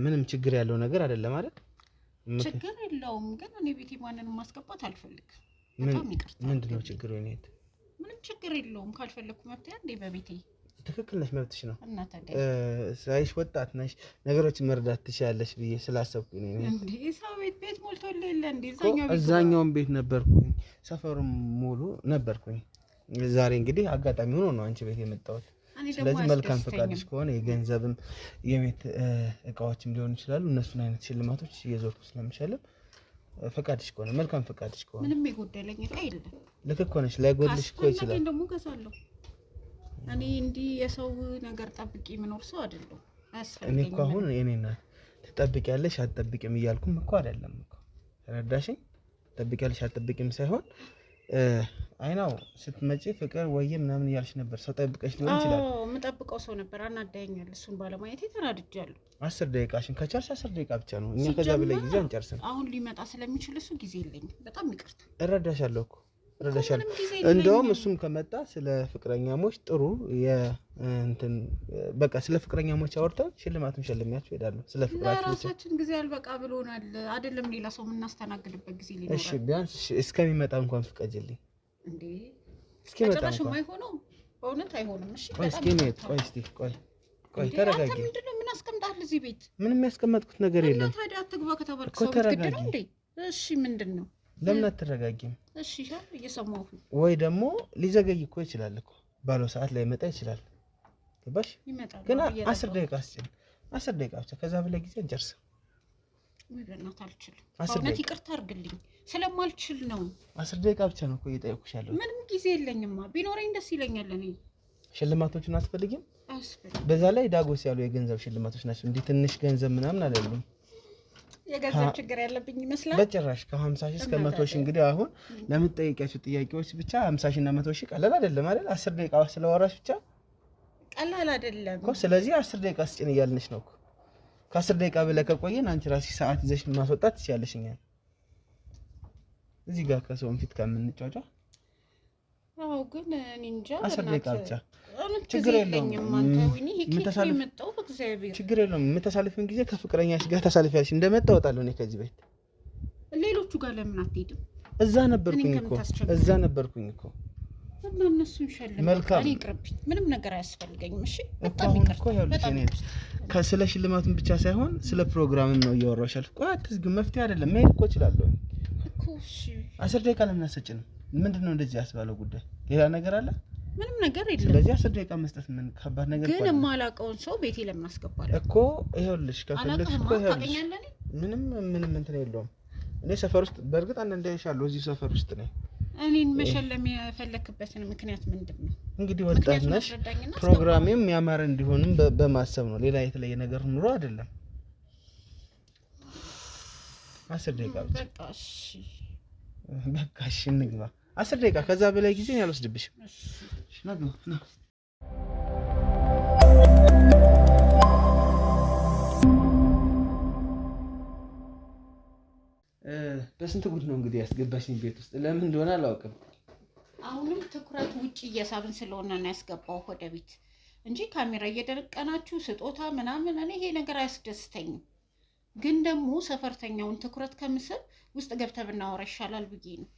ምንም ችግር ያለው ነገር አይደለም አይደል? ችግር የለውም፣ ግን እኔ ቤቴ ማንንም ማስገባት አልፈልግም። በጣም ይቅርታ። ምንድነው ችግሩ? እኔት ምንም ችግር የለውም። ካልፈለኩ መብቴ እንዴ በቤቴ ትክክል ነሽ፣ መብትሽ ነው። እና ታዲያ ሳይሽ ወጣት ነሽ፣ ነገሮችን መረዳት ትችያለሽ ብዬ ስላሰብኩኝ ነው። እንዴ ሰው ቤት ሞልቶልኝ የለ እንዴ? እዛኛውን ቤት ነበርኩኝ፣ ሰፈሩም ሙሉ ነበርኩኝ። ዛሬ እንግዲህ አጋጣሚ ሆኖ ነው አንቺ ቤት የመጣሁት። ስለዚህ መልካም ፈቃድሽ ከሆነ የገንዘብም የቤት እቃዎችም ሊሆኑ ይችላሉ። እነሱን አይነት ሽልማቶች እየዞርኩ ስለምሸልም ፈቃድሽ ከሆነ መልካም ፈቃድሽ ከሆነ ምንም የጎደለኝ እቃ የለም። ልክ እኮ ነሽ። ላይጎድልሽ እኮ ይችላል። ካስፈለገኝ ደግሞ እገዛለሁ። እኔ እንዲህ የሰው ነገር ጠብቄ የምኖር ሰው አይደለሁም። እኔ እኮ አሁን የኔና ትጠብቂያለሽ አትጠብቂም እያልኩም እኮ አይደለም እኮ ተረዳሽኝ? ትጠብቂያለሽ አትጠብቂም ሳይሆን አይናው ስትመጪ ፍቅር ወይዬ ምናምን እያልሽ ነበር። ሰው ጠብቀሽ ሊሆን ይችላል። የምጠብቀው ሰው ነበር። አናዳኛል። እሱን ባለማየቴ ተናድጃለሁ። 10 ደቂቃሽን ከቻልሽ 10 ደቂቃ ብቻ ነው። እኛ ከዛ በላይ ጊዜ አንጨርስም። አሁን ሊመጣ ስለሚችል እሱ ጊዜ የለኝም። በጣም ይቅርታ። እረዳሻለሁ እኮ እረዳሻለሁ። እንደውም እሱም ከመጣ ስለ ፍቅረኛሞች ጥሩ እንትን በቃ ስለ ፍቅረኛሞች አወርተን ሽልማቱን ሸልሚያችሁ እሄዳለሁ። ስለ ፍቅራችሁ ለራሳችን ጊዜ አልበቃ ብሎናል። አይደለም ሌላ ሰው የምናስተናግድበት ጊዜ ሊኖር። እሺ ቢያንስ እስከሚመጣ እንኳን ፍቀጅልኝ። እንዴ እስኪመጣ ጭራሽ የማይሆነው በእውነት አይሆንም። እሺ ቆይ እስኪ ቆይ ተረጋጊ። ምንድነው ምን አስቀምጣል እዚህ ቤት? ምንም ያስቀመጥኩት ነገር የለም። እና ታዲያ አትግባ ከተባልክ ሰው ግድ ነው እንዴ? እሺ ምንድነው? ለምን አትረጋጊም? እሺ እየሰማሁ ነው። ወይ ደግሞ ሊዘገይ እኮ ይችላል እኮ ባለው ሰዓት ላይ መጣ ይችላል። ገባሽ? ይመጣል። ግን 10 ደቂቃ አስችል 10 ደቂቃ ብቻ ከዛ በላይ ጊዜ እንጨርስ። ወይ በእናትህ አልችልም። በእውነት ይቅርታ አድርግልኝ። ስለማልችል ነው። 10 ደቂቃ ብቻ ነው እኮ እየጠየኩሽ ያለው። ምንም ጊዜ የለኝማ። ቢኖረኝ ደስ ይለኛል። እኔ ሽልማቶቹን አትፈልጊም? አስፈልግ። በዛ ላይ ዳጎስ ያሉ የገንዘብ ሽልማቶች ናቸው። እንዲህ ትንሽ ገንዘብ ምናምን አይደሉም። የገንዘብ ችግር ያለብኝ ይመስላል። በጭራሽ ከ50 ሺህ እስከ 100 ሺህ እንግዲህ አሁን ለምትጠይቂያቸው ጥያቄዎች ብቻ 50 ሺህ እና 100 ሺህ ቀላል አይደለም አይደል? 10 ደቂቃ ስለወራሽ ብቻ ቀላል አይደለም እኮ። ስለዚህ 10 ደቂቃ ስጭን እያልንሽ ነው እኮ። ከ10 ደቂቃ በላይ ከቆየን አንቺ ራስሽ ሰዓት ይዘሽ ማስወጣት ትችያለሽ። እኛን እዚህ ጋር ከሰውን ፊት ከምንጫጫ አዎ፣ ግን እኔ እንጃ 10 ደቂቃ ብቻ ችግር የለውም። ችግር የለውም። የምታሳልፊውን ጊዜ ከፍቅረኛሽ ጋር ታሳልፊያለሽ። እንደመጣ እወጣለሁ እኔ ከዚህ ቤት። ሌሎቹ ጋር ለምን አትሄድም? እዛ ነበርኩኝ እኮ እና እነሱን ሸልም። መልካም። እኔ ይቅርብኝ። ምንም ነገር አያስፈልገኝም። እሺ በጣም ይቅርታ። ስለ ሽልማቱን ብቻ ሳይሆን ስለ ፕሮግራምም ነው እያወራሁሽ ያልኩት። ቆይ አትዝጊው። መፍትሄ አይደለም መሄድ እኮ እችላለሁ እኮ። እሺ 10 ደቂቃ ለምን አትሰጭንም? ምንድነው እንደዚህ ያስባለው ጉዳይ? ሌላ ነገር አለ? ምንም ነገር የለም። ስለዚህ 10 ደቂቃ መስጠት ምን ከባድ ነገር ግን የማላውቀውን ሰው ቤቴ ለምን አስገባለሁ እኮ? ይኸውልሽ ከፈለግሽ እኮ ይኸውልሽ ምንም እንትን የለውም። እኔ ሰፈር ውስጥ በእርግጥ አንዳንዴ አይሻለሁ። እዚህ ሰፈር ውስጥ ነኝ። እኔን መሸለም የፈለክበትን ምክንያት ምንድን ነው? እንግዲህ ወጣት ነሽ። ፕሮግራሜም ያማረ እንዲሆንም በማሰብ ነው። ሌላ የተለየ ነገር ኑሮ አይደለም። 10 ደቂቃ ብቻ በቃ እሺ እንግባ። 10 ደቂቃ ከዛ በላይ ጊዜ አልወስድብሽም። እሺ ና በስንት ጉድ ነው እንግዲህ ያስገባሽኝ ቤት ውስጥ። ለምን እንደሆነ አላውቅም። አሁንም ትኩረት ውጪ እየሳብን ስለሆነ ነው ያስገባው ወደ ቤት እንጂ ካሜራ እየደቀናችሁ ስጦታ ምናምን እኔ ይሄ ነገር አያስደስተኝም። ግን ደግሞ ሰፈርተኛውን ትኩረት ከምስል ውስጥ ገብተህ ብናወራ ይሻላል ብዬ ነው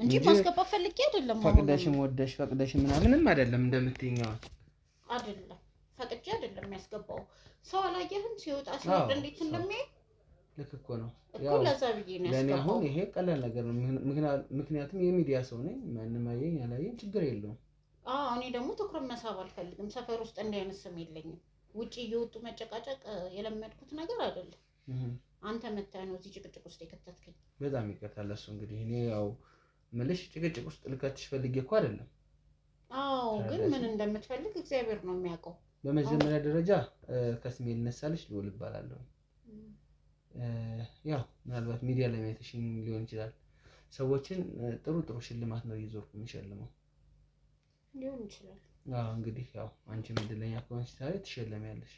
እንጂ ማስገባት ፈልጌ አይደለም። ፈቅደሽም ወደሽ ፈቅደሽም ምንም አይደለም። እንደምትይኛው አይደለም ፈቅጄ አይደለም ያስገባው። ሰው አላየህም ሲወጣ ሲወርድ እንዴት እንደሚያይ? ልክ እኮ ነው። ያው ለዛ ብዬ ነው ያስገባው። ለኔ አሁን ይሄ ቀላል ነገር ነው። ምክንያቱም የሚዲያ ሰው ነኝ። ማንም አየኝ አላየኝ ችግር የለውም። እኔ ደግሞ ትኩረት መሳብ አልፈልግም። ሰፈር ውስጥ እንዲህ አይነት ስም የለኝም። ውጪ እየወጡ መጨቃጨቅ የለመድኩት ነገር አይደለም። አንተ መተህ ነው እዚህ ጭቅጭቅ ውስጥ የከተትከኝ። በጣም ይቀርታል እሱ። እንግዲህ እኔ ያው ምልሽ ጭቅጭቅ ውስጥ ልከትሽ ፈልጌ እኮ አይደለም። ግን ምን እንደምትፈልግ እግዚአብሔር ነው የሚያውቀው። በመጀመሪያ ደረጃ ከስሜ ልነሳልሽ ልውል እባላለሁ። ያው ምናልባት ሚዲያ ላይ ማየትሽኝ ሊሆን ይችላል። ሰዎችን ጥሩ ሽልማት ነው እየዞርኩ የሚሸልመው ሊሆን ይችላል። እንግዲህ ያው አንቺ እድለኛ ከሆንሽ ታዲያ ትሸለሚያለሽ።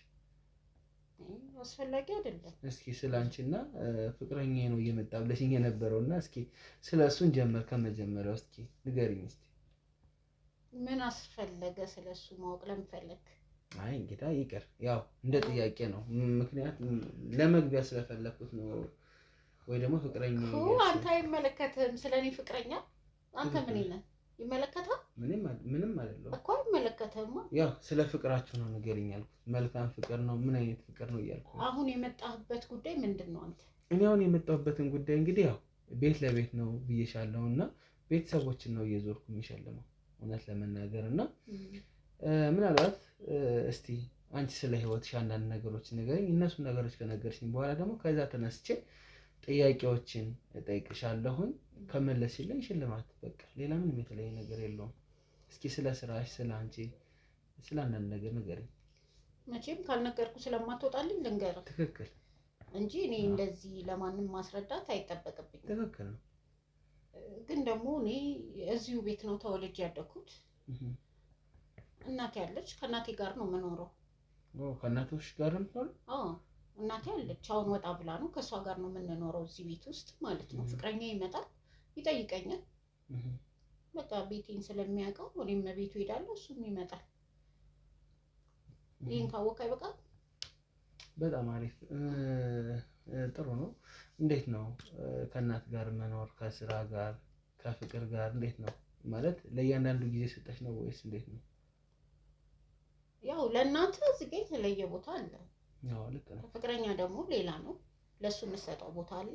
አስፈላጊ አይደለም። እስኪ ስላንቺና ፍቅረኛዬ ነው እየመጣ ብለሽኝ የነበረውና እስኪ ስለሱን ጀመር ከመጀመሪያው እስኪ ንገሪኝ እስኪ። ምን አስፈለገ ስለሱ ማወቅ ለምን ፈለክ? አይ እንግዲህ ይቅር፣ ያው እንደ ጥያቄ ነው። ምክንያቱም ለመግቢያ ስለፈለኩት ነው። ወይ ደግሞ ፍቅረኛ አንተ አይመለከትም። ስለኔ ፍቅረኛ አንተ ምን ነህ? ይመለከታል? ምንም አይደለም እኮ አይመለከትም። ያው ስለ ፍቅራችሁ ነው ንገሪኝ ያልኩት። መልካም ፍቅር ነው ምን አይነት ፍቅር ነው እያልኩ። አሁን የመጣህበት ጉዳይ ምንድነው አንተ? እኔ አሁን የመጣሁበትን ጉዳይ እንግዲህ ያው ቤት ለቤት ነው ብዬሻለሁና ቤተሰቦችን ነው እየዞርኩ የሚሸልመው እውነት ለመናገር እና ምናልባት እስቲ አንቺ ስለ ህይወትሽ አንዳንድ ነገሮች ንገሪኝ። እነሱ ነገሮች ከነገርሽኝ በኋላ ደግሞ ከዛ ተነስቼ ጥያቄዎችን እጠይቅሻለሁኝ ከመለስሽልኝ ሽልማት በቃ ሌላ ምንም የተለየ ነገር የለውም። እስኪ ስለ ስራሽ፣ ስለ አንቺ፣ ስለ አንዳንድ ነገር ንገሪኝ። መቼም ካልነገርኩ ስለማትወጣልኝ ልንገርህ። ትክክል እንጂ እኔ እንደዚህ ለማንም ማስረዳት አይጠበቅብኝም። ትክክል ነው። ግን ደግሞ እኔ እዚሁ ቤት ነው ተወልጄ ያደግኩት። እናቴ ያለች ከእናቴ ጋር ነው የምኖረው። ከእናቶች ጋር ነው የምትኖረው? አዎ እናቴ ያለች አሁን ወጣ ብላ ነው፣ ከእሷ ጋር ነው የምንኖረው እዚህ ቤት ውስጥ ማለት ነው። ፍቅረኛ ይመጣል ይጠይቀኛል። በቃ ቤቴን ስለሚያውቀው እኔም ቤቱ ሄዳለሁ፣ እሱም ይመጣል። ይህን ካወቀ አይበቃም? በጣም አሪፍ ጥሩ ነው። እንዴት ነው ከእናት ጋር መኖር ከስራ ጋር ከፍቅር ጋር እንዴት ነው ማለት ለእያንዳንዱ ጊዜ ሰጠሽ ነው ወይስ እንዴት ነው? ያው ለእናት እዚህ ጋር የተለየ ቦታ አለ። ያው ልክ ነው። ፍቅረኛ ደግሞ ሌላ ነው። ለሱ የምሰጠው ቦታ አለ፣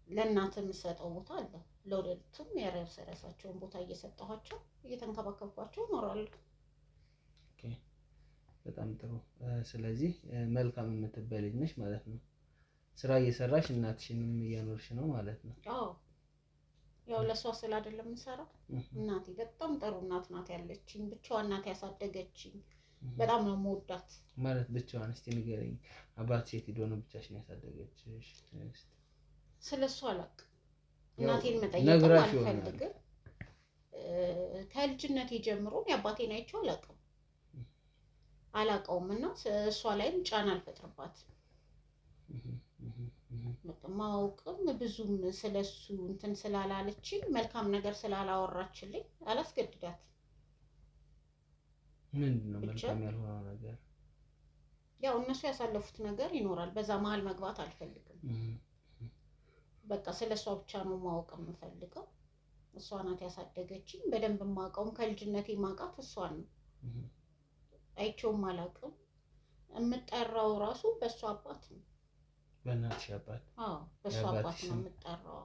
ለእናት የምሰጠው ቦታ አለ። ለሁለቱም የራሳቸውን ቦታ እየሰጠኋቸው እየተንከባከብኳቸው እኖራለሁ። ኦኬ በጣም ጥሩ። ስለዚህ መልካም የምትባይ ልጅ ነሽ ማለት ነው። ስራ እየሰራሽ እናትሽንም እያኖርሽ ነው ማለት ነው። አዎ ያው ለሷ ስለ አይደለም የምሰራው። እናቴ በጣም ጥሩ እናት ናት ያለችኝ። ብቻዋን እናት ያሳደገችኝ። በጣም ነው የምወዳት። ማለት ብቻዋን? እስቲ ንገረኝ። አባት ሴት ሄዶ ነው ብቻሽን ያሳደገችሽ? ስለሱ አላውቅም። እናቴን መጠየቅ አልፈልግም። ከልጅነቴ ጀምሮ የአባቴን አይቼው አላውቀውም እና እሷ ላይም ጫና አልፈጥርባትም። ማወቅም ብዙም ስለሱ እንትን ስላላለችኝ መልካም ነገር ስላላወራችልኝ አላስገድዳት። ምንድን ነው መልካም ያልሆነው ነገር? ያው እነሱ ያሳለፉት ነገር ይኖራል። በዛ መሀል መግባት አልፈልግም። በቃ ስለሷ ብቻ ነው ማወቅ የምፈልገው። እሷ ናት ያሳደገችኝ። በደንብ የማውቀውም ከልጅነቴ ማውቃት እሷን ነው። አይቼውም አላውቅም። የምጠራው ራሱ በእሷ አባት ነው። በእናትሽ አባት? አዎ በእሷ አባት ነው የምጠራው።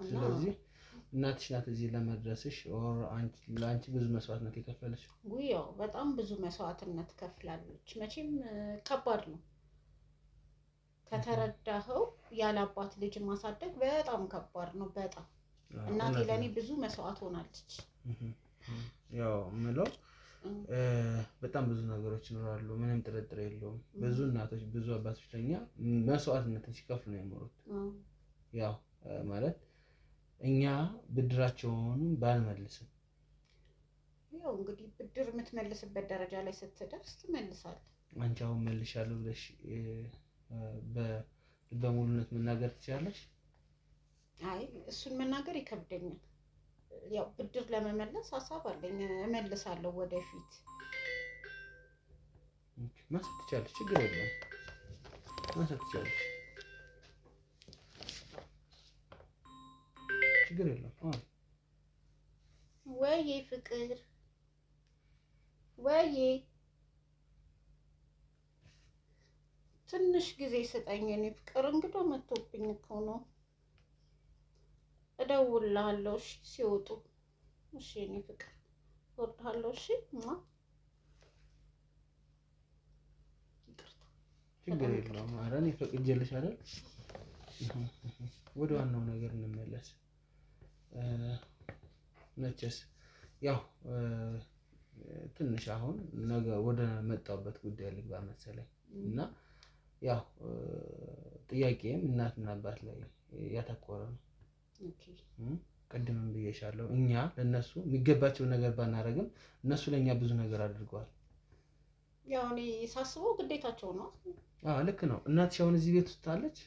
ስለዚህ እናትሽ ናት እዚህ ለመድረስሽ ኦር ለአንቺ ብዙ መስዋዕትነት የከፈለች? ያው በጣም ብዙ መስዋዕትነት ከፍላለች። መቼም ከባድ ነው ከተረዳኸው። ያለ አባት ልጅ ማሳደግ በጣም ከባድ ነው። በጣም እናቴ ለእኔ ብዙ መስዋዕት ሆናለች። ያው ምለው በጣም ብዙ ነገሮች ይኖራሉ፣ ምንም ጥርጥር የለውም። ብዙ እናቶች ብዙ አባቶች ለኛ መስዋዕትነትን ሲከፍሉ ነው የኖሩት። ያው ማለት እኛ ብድራቸውን ባንመልስም ያው እንግዲህ ብድር የምትመልስበት ደረጃ ላይ ስትደርስ ትመልሳለህ። አንቺ አሁን መልሻለሁ ብለሽ በሙሉነት መናገር ትችላለሽ? አይ እሱን መናገር ይከብደኛል። ያው ብድር ለመመለስ ሀሳብ አለኝ፣ እመልሳለሁ ወደፊት። ማንሳት ትችላለሽ፣ ችግር የለውም። ማንሳት ትችላለሽ፣ ችግር የለውም። ወይዬ ፍቅር ወይዬ ትንሽ ጊዜ ስጠኝ የኔ ፍቅር። እንግዳ መጥቶብኝ እኮ ነው። እደውልልሃለሁ እሺ ሲወጡ። እሺ የኔ ፍቅር እወድሃለሁ። እሺ ችግር የለውም። ኧረ እኔ ፈቅጄልሽ አይደል? ወደ ዋናው ነገር እንመለስ። መቼስ ያው ትንሽ አሁን ነገ ወደ መጣሁበት ጉዳይ ልግባ መሰለኝ እና ያው ጥያቄም እናትና አባት ላይ ያተኮረ ነው። ቅድምም ብዬሻለሁ፣ እኛ ለነሱ የሚገባቸው ነገር ባናረግም እነሱ ለኛ ብዙ ነገር አድርገዋል። ያው እኔ ሳስበው ግዴታቸው ነው። አዎ ልክ ነው። እናትሽ አሁን እዚህ ቤት ውስጥ አለች?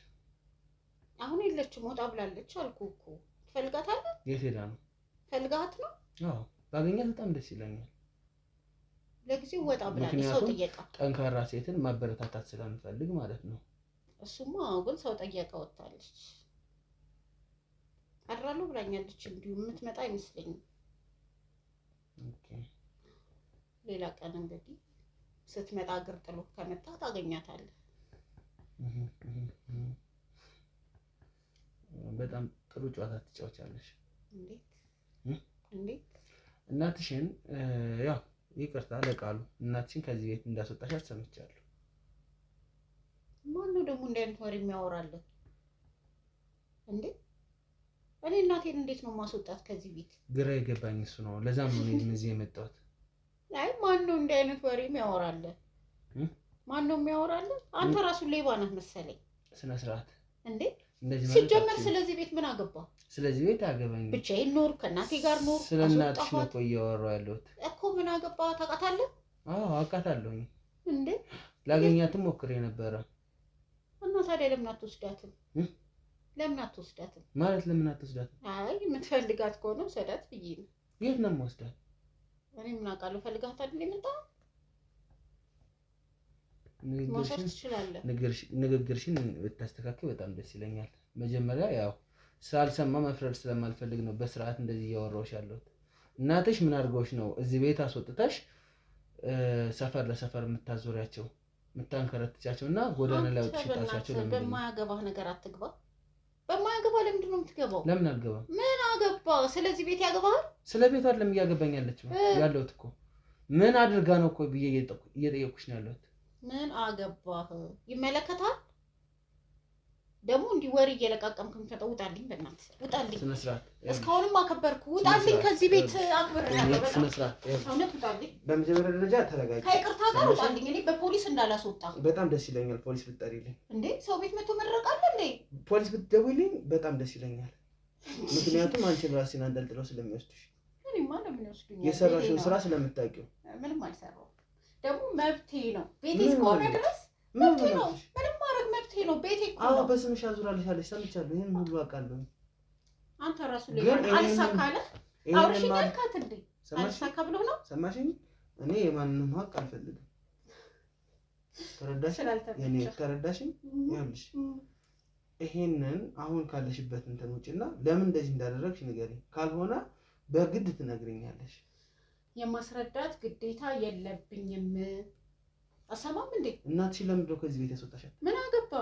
አሁን የለችም፣ ወጣ ብላለች አልኩህ እኮ። ትፈልጋታለህ? የት ሄዳ ነው? ፈልጋት ነው? አዎ ባገኛት በጣም ደስ ይለኛል። ለጊዜው ወጣ ብላለች፣ ሰው ጠየቃ። ጠንካራ ሴትን ማበረታታት ስለምፈልግ ማለት ነው። እሱማ ግን ሰው ጠየቃ ወጣለች። አድራለሁ ብላኛለች። እንዲሁ የምትመጣ አይመስለኝም። ሌላ ቀን እንግዲህ ስትመጣ እግር ጥሎ ከመጣ ታገኛታለህ። በጣም ጥሩ ጨዋታ ትጫወቻለሽ። እንዴት? እናትሽን ያው ይቅርታ ለቃሉ እናትሽን ከዚህ ቤት እንዳስወጣሻት ሰምቻለሁ። ማነው ደግሞ እንደ አይነት ወሬ የሚያወራል እንዴ? እኔ እናቴን እንዴት ነው ማስወጣት ከዚህ ቤት? ግራ የገባኝ እሱ ነው። ለዛም ነው እኔ እዚህ የመጣሁት። አይ ማን ነው እንደ አይነት ወሬ የሚያወራል? ማን ነው የሚያወራል? አንተ ራሱ ሌባ ነህ መሰለኝ። ስነ ስርዓት እንዴ! እንደዚህ ሲጀመር ስለዚህ ቤት ምን አገባ? ስለዚህ ቤት አገባኝ። ብቻዬን ኖር፣ ከእናቴ ጋር ኖር። ስለ እናትሽ ነው እኮ እያወራሁ ያለሁት እኮ። ምን አገባ? ታውቃታለህ? አዎ አውቃታለሁኝ። እንዴ! ላገኛትም ሞክሬ ነበረ። እና ታዲያ ለምን አትወስዳትም? ለምን አትወስዳትም? ማለት ለምን አትወስዳትም? አይ የምትፈልጋት ከሆነ ውሰዳት ብዬ ነው። የት ነው የምወስዳት? እኔ ምን አውቃለሁ? ፈልጋት አይደል የመጣው? መውሰድ ትችላለህ። ንግግርሽን ብታስተካክል በጣም ደስ ይለኛል። መጀመሪያ ያው ሳልሰማ መፍረድ ስለማልፈልግ ነው በስርዓት እንደዚህ እያወራሁሽ ያለሁት። እናትሽ ምን አድርገውሽ ነው እዚህ ቤት አስወጥተሽ ሰፈር ለሰፈር የምታዞሪያቸው የምታንከረትቻቸው እና ጎዳና ላይ ወጥሽታቸው? በማያገባህ ነገር አትግባ። በማያገባህ ለምንድን ነው የምትገባው? ለምን አልገባም? ምን አገባህ? ስለዚህ ቤት ያገባሃል? ስለ ቤቷ አይደለም እያገባኝ ያለሁት እኮ ምን አድርጋ ነው እኮ ብዬ እየጠየኩሽ ነው ያለሁት። ምን አገባህ? ይመለከታል ደግሞ እንዲህ ወሬ እየለቃቀምክ የምትመጣው። ውጣልኝ፣ በእናትህ ውጣልኝ። ስነ ስርዓት። እስካሁንም አከበርኩ። ውጣልኝ ከዚህ ቤት አክብሬሃለሁ። ስነ ስርዓት። እውነት ውጣልኝ። በመጀመሪያ ደረጃ ተረጋጊ። ከይቅርታ ጋር ውጣልኝ። እኔ በፖሊስ እንዳላስወጣ። በጣም ደስ ይለኛል ፖሊስ ብትጠሪልኝ። እንዴ ሰው ቤት መጥቶ መድረቃለ እንዴ? ፖሊስ ብትደውይልኝ በጣም ደስ ይለኛል። ምክንያቱም አንቺን ራሴን አንጠልጥለው ስለሚወስድሽ። እኔማ ለምን ይወስዱኛል? የሰራሽውን ስራ ስለምታውቂው። ምንም አልሰራሁም። ደግሞ መብቴ ነው። ቤቴ እስከሆነ ድረስ መብቴ ነው። ምንም ማድረግ መብቴ ነው። ቤቴ እኮ ነው። አዎ በስምሽ አዙራልሻለች ሰምቻለሁ። ይሄን ሁሉ አውቃለሁ። አንተ ራሱ ላይ አልሳካለ አውርሽኝ አልካት እንዴ? አልሳካ ብሎ ነው። ሰማሽኝ? እኔ የማንንም ሀቅ አልፈልግም። ተረዳሽኝ? የኔ ተረዳሽኝ? ይኸውልሽ ይሄንን አሁን ካለሽበት እንትን ውጭና ለምን እንደዚህ እንዳደረግሽ ንገሪኝ። ካልሆነ በግድ ትነግሪኛለሽ። የማስረዳት ግዴታ የለብኝም። አሰማም እንዴ? እናትሽ ለምንድን ነው ከዚህ ቤት ያስወጣሻል? ምን አገባ?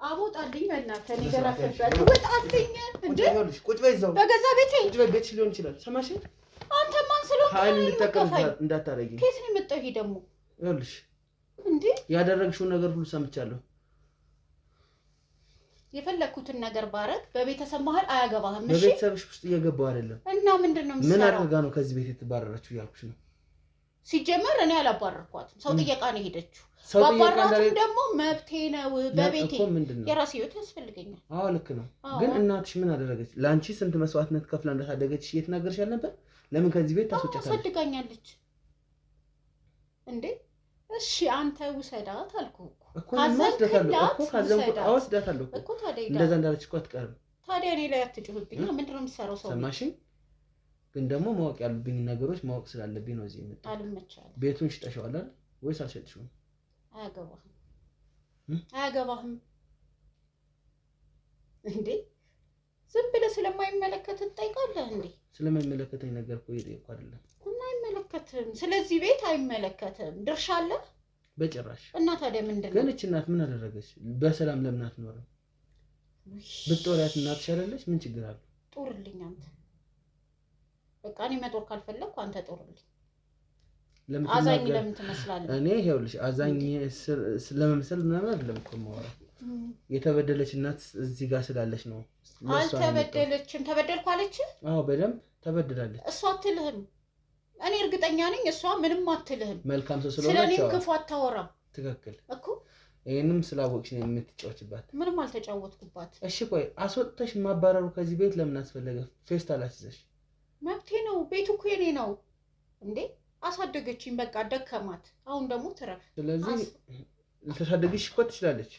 አቦጣልኝ በእናትህ። እኔ ገና ፈርዳት ወጣልኝ እንዴ? ቁጭ በይ እዛው በገዛ ቤቴ። ቁጭ በይ። ቤትሽ ሊሆን ይችላል። ሰማሽኝ? አንተ ማን ስለሆንክ ኃይል እንድጠቀም እንዳታረጊ። ከየት ነው የመጣው ይሄ ደግሞ? ይኸውልሽ እንዴ ያደረግሽውን ነገር ሁሉ ሰምቻለሁ። የፈለኩትን ነገር ባረግ በቤተሰብ መሀል አያገባህም። እሺ በቤተሰብሽ ውስጥ እየገባው አይደለም። እና ምንድነው የምትሰራው? ምን አድርጋ ነው ከዚህ ቤት የተባረረችው እያልኩሽ ነው። ሲጀመር እኔ አላባረርኳትም። ሰው ጥየቃ ነው ሄደችው። ባባራትም ደግሞ መብቴ ነው። በቤቴ የራሴ ህይወት ያስፈልገኛል። አዎ ልክ ነው። ግን እናትሽ ምን አደረገች? ለአንቺ ስንት መስዋዕትነት ከፍላ እንዳሳደገችሽ እየተናገርሽ ያልነበር? ለምን ከዚህ ቤት ታስወጫታለሽ? አሳድጋኛለች እንዴ? እሺ አንተ ውሰዳት አልኩህ እኮ። አወስዳታለሁ እኮ። እንደዛ እንዳለች እኮ አትቀርም። ታዲያ እኔ ላይ አትጩህብኝ። ምንድን ነው የምትሰራው? ሰው ሰማሽኝ? ግን ደግሞ ማወቅ ያሉብኝ ነገሮች ማወቅ ስላለብኝ ነው እዚህ የመጣሁት። አልመቻለሁ። ቤቱን ሽጠሽዋል አይደል ወይስ አልሸጥሽውም? አያገባህም እንዴ? ዝም ብለህ ስለማይመለከት ትጠይቃለህ እንዴ? ስለማይመለከተኝ ነገር እኮ እየጠየኩ አይደለም። አይመለከትም። ስለዚህ ቤት አይመለከትም። ድርሻ አለ? በጭራሽ። እና ታዲያ ምንድን ነው? ግን እቺ እናት ምን አደረገች? በሰላም ለምን አትኖርም? ብትጦሪያት እናትሽ አይደለች? ምን ችግር አለው? ጦርልኝ አንተ። በቃ እኔ መጦር ካልፈለኩ አንተ ጦርልኝ። አዛኝ ለምን ትመስላለህ? እኔ ይኸውልሽ አዛኝ ስለመምሰል ምናምን አይደለም እኮ የማወራው። የተበደለች እናት እዚህ ጋር ስላለች ነው። አልተበደለችም። ተበደልኩ አለች? አዎ በደንብ ተበድላለች። እሷ አትልህም። እኔ እርግጠኛ ነኝ እሷ ምንም አትልህም። መልካም ሰው ስለሆነች ስለኔም ክፉ አታወራም። ትክክል እኮ። ይሄንም ስላወቅሽ ነው የምትጫወችባት። ምንም አልተጫወትኩባት። እሺ ቆይ አስወጥተሽ ማባረሩ ከዚህ ቤት ለምን አስፈለገ? ፌስታል አስይዘሽ። መብቴ ነው። ቤቱ እኮ የኔ ነው እንዴ? አሳደገችኝ። በቃ ደከማት። አሁን ደግሞ ትረፍ። ስለዚህ ልታሳደግሽ እኮ ትችላለች።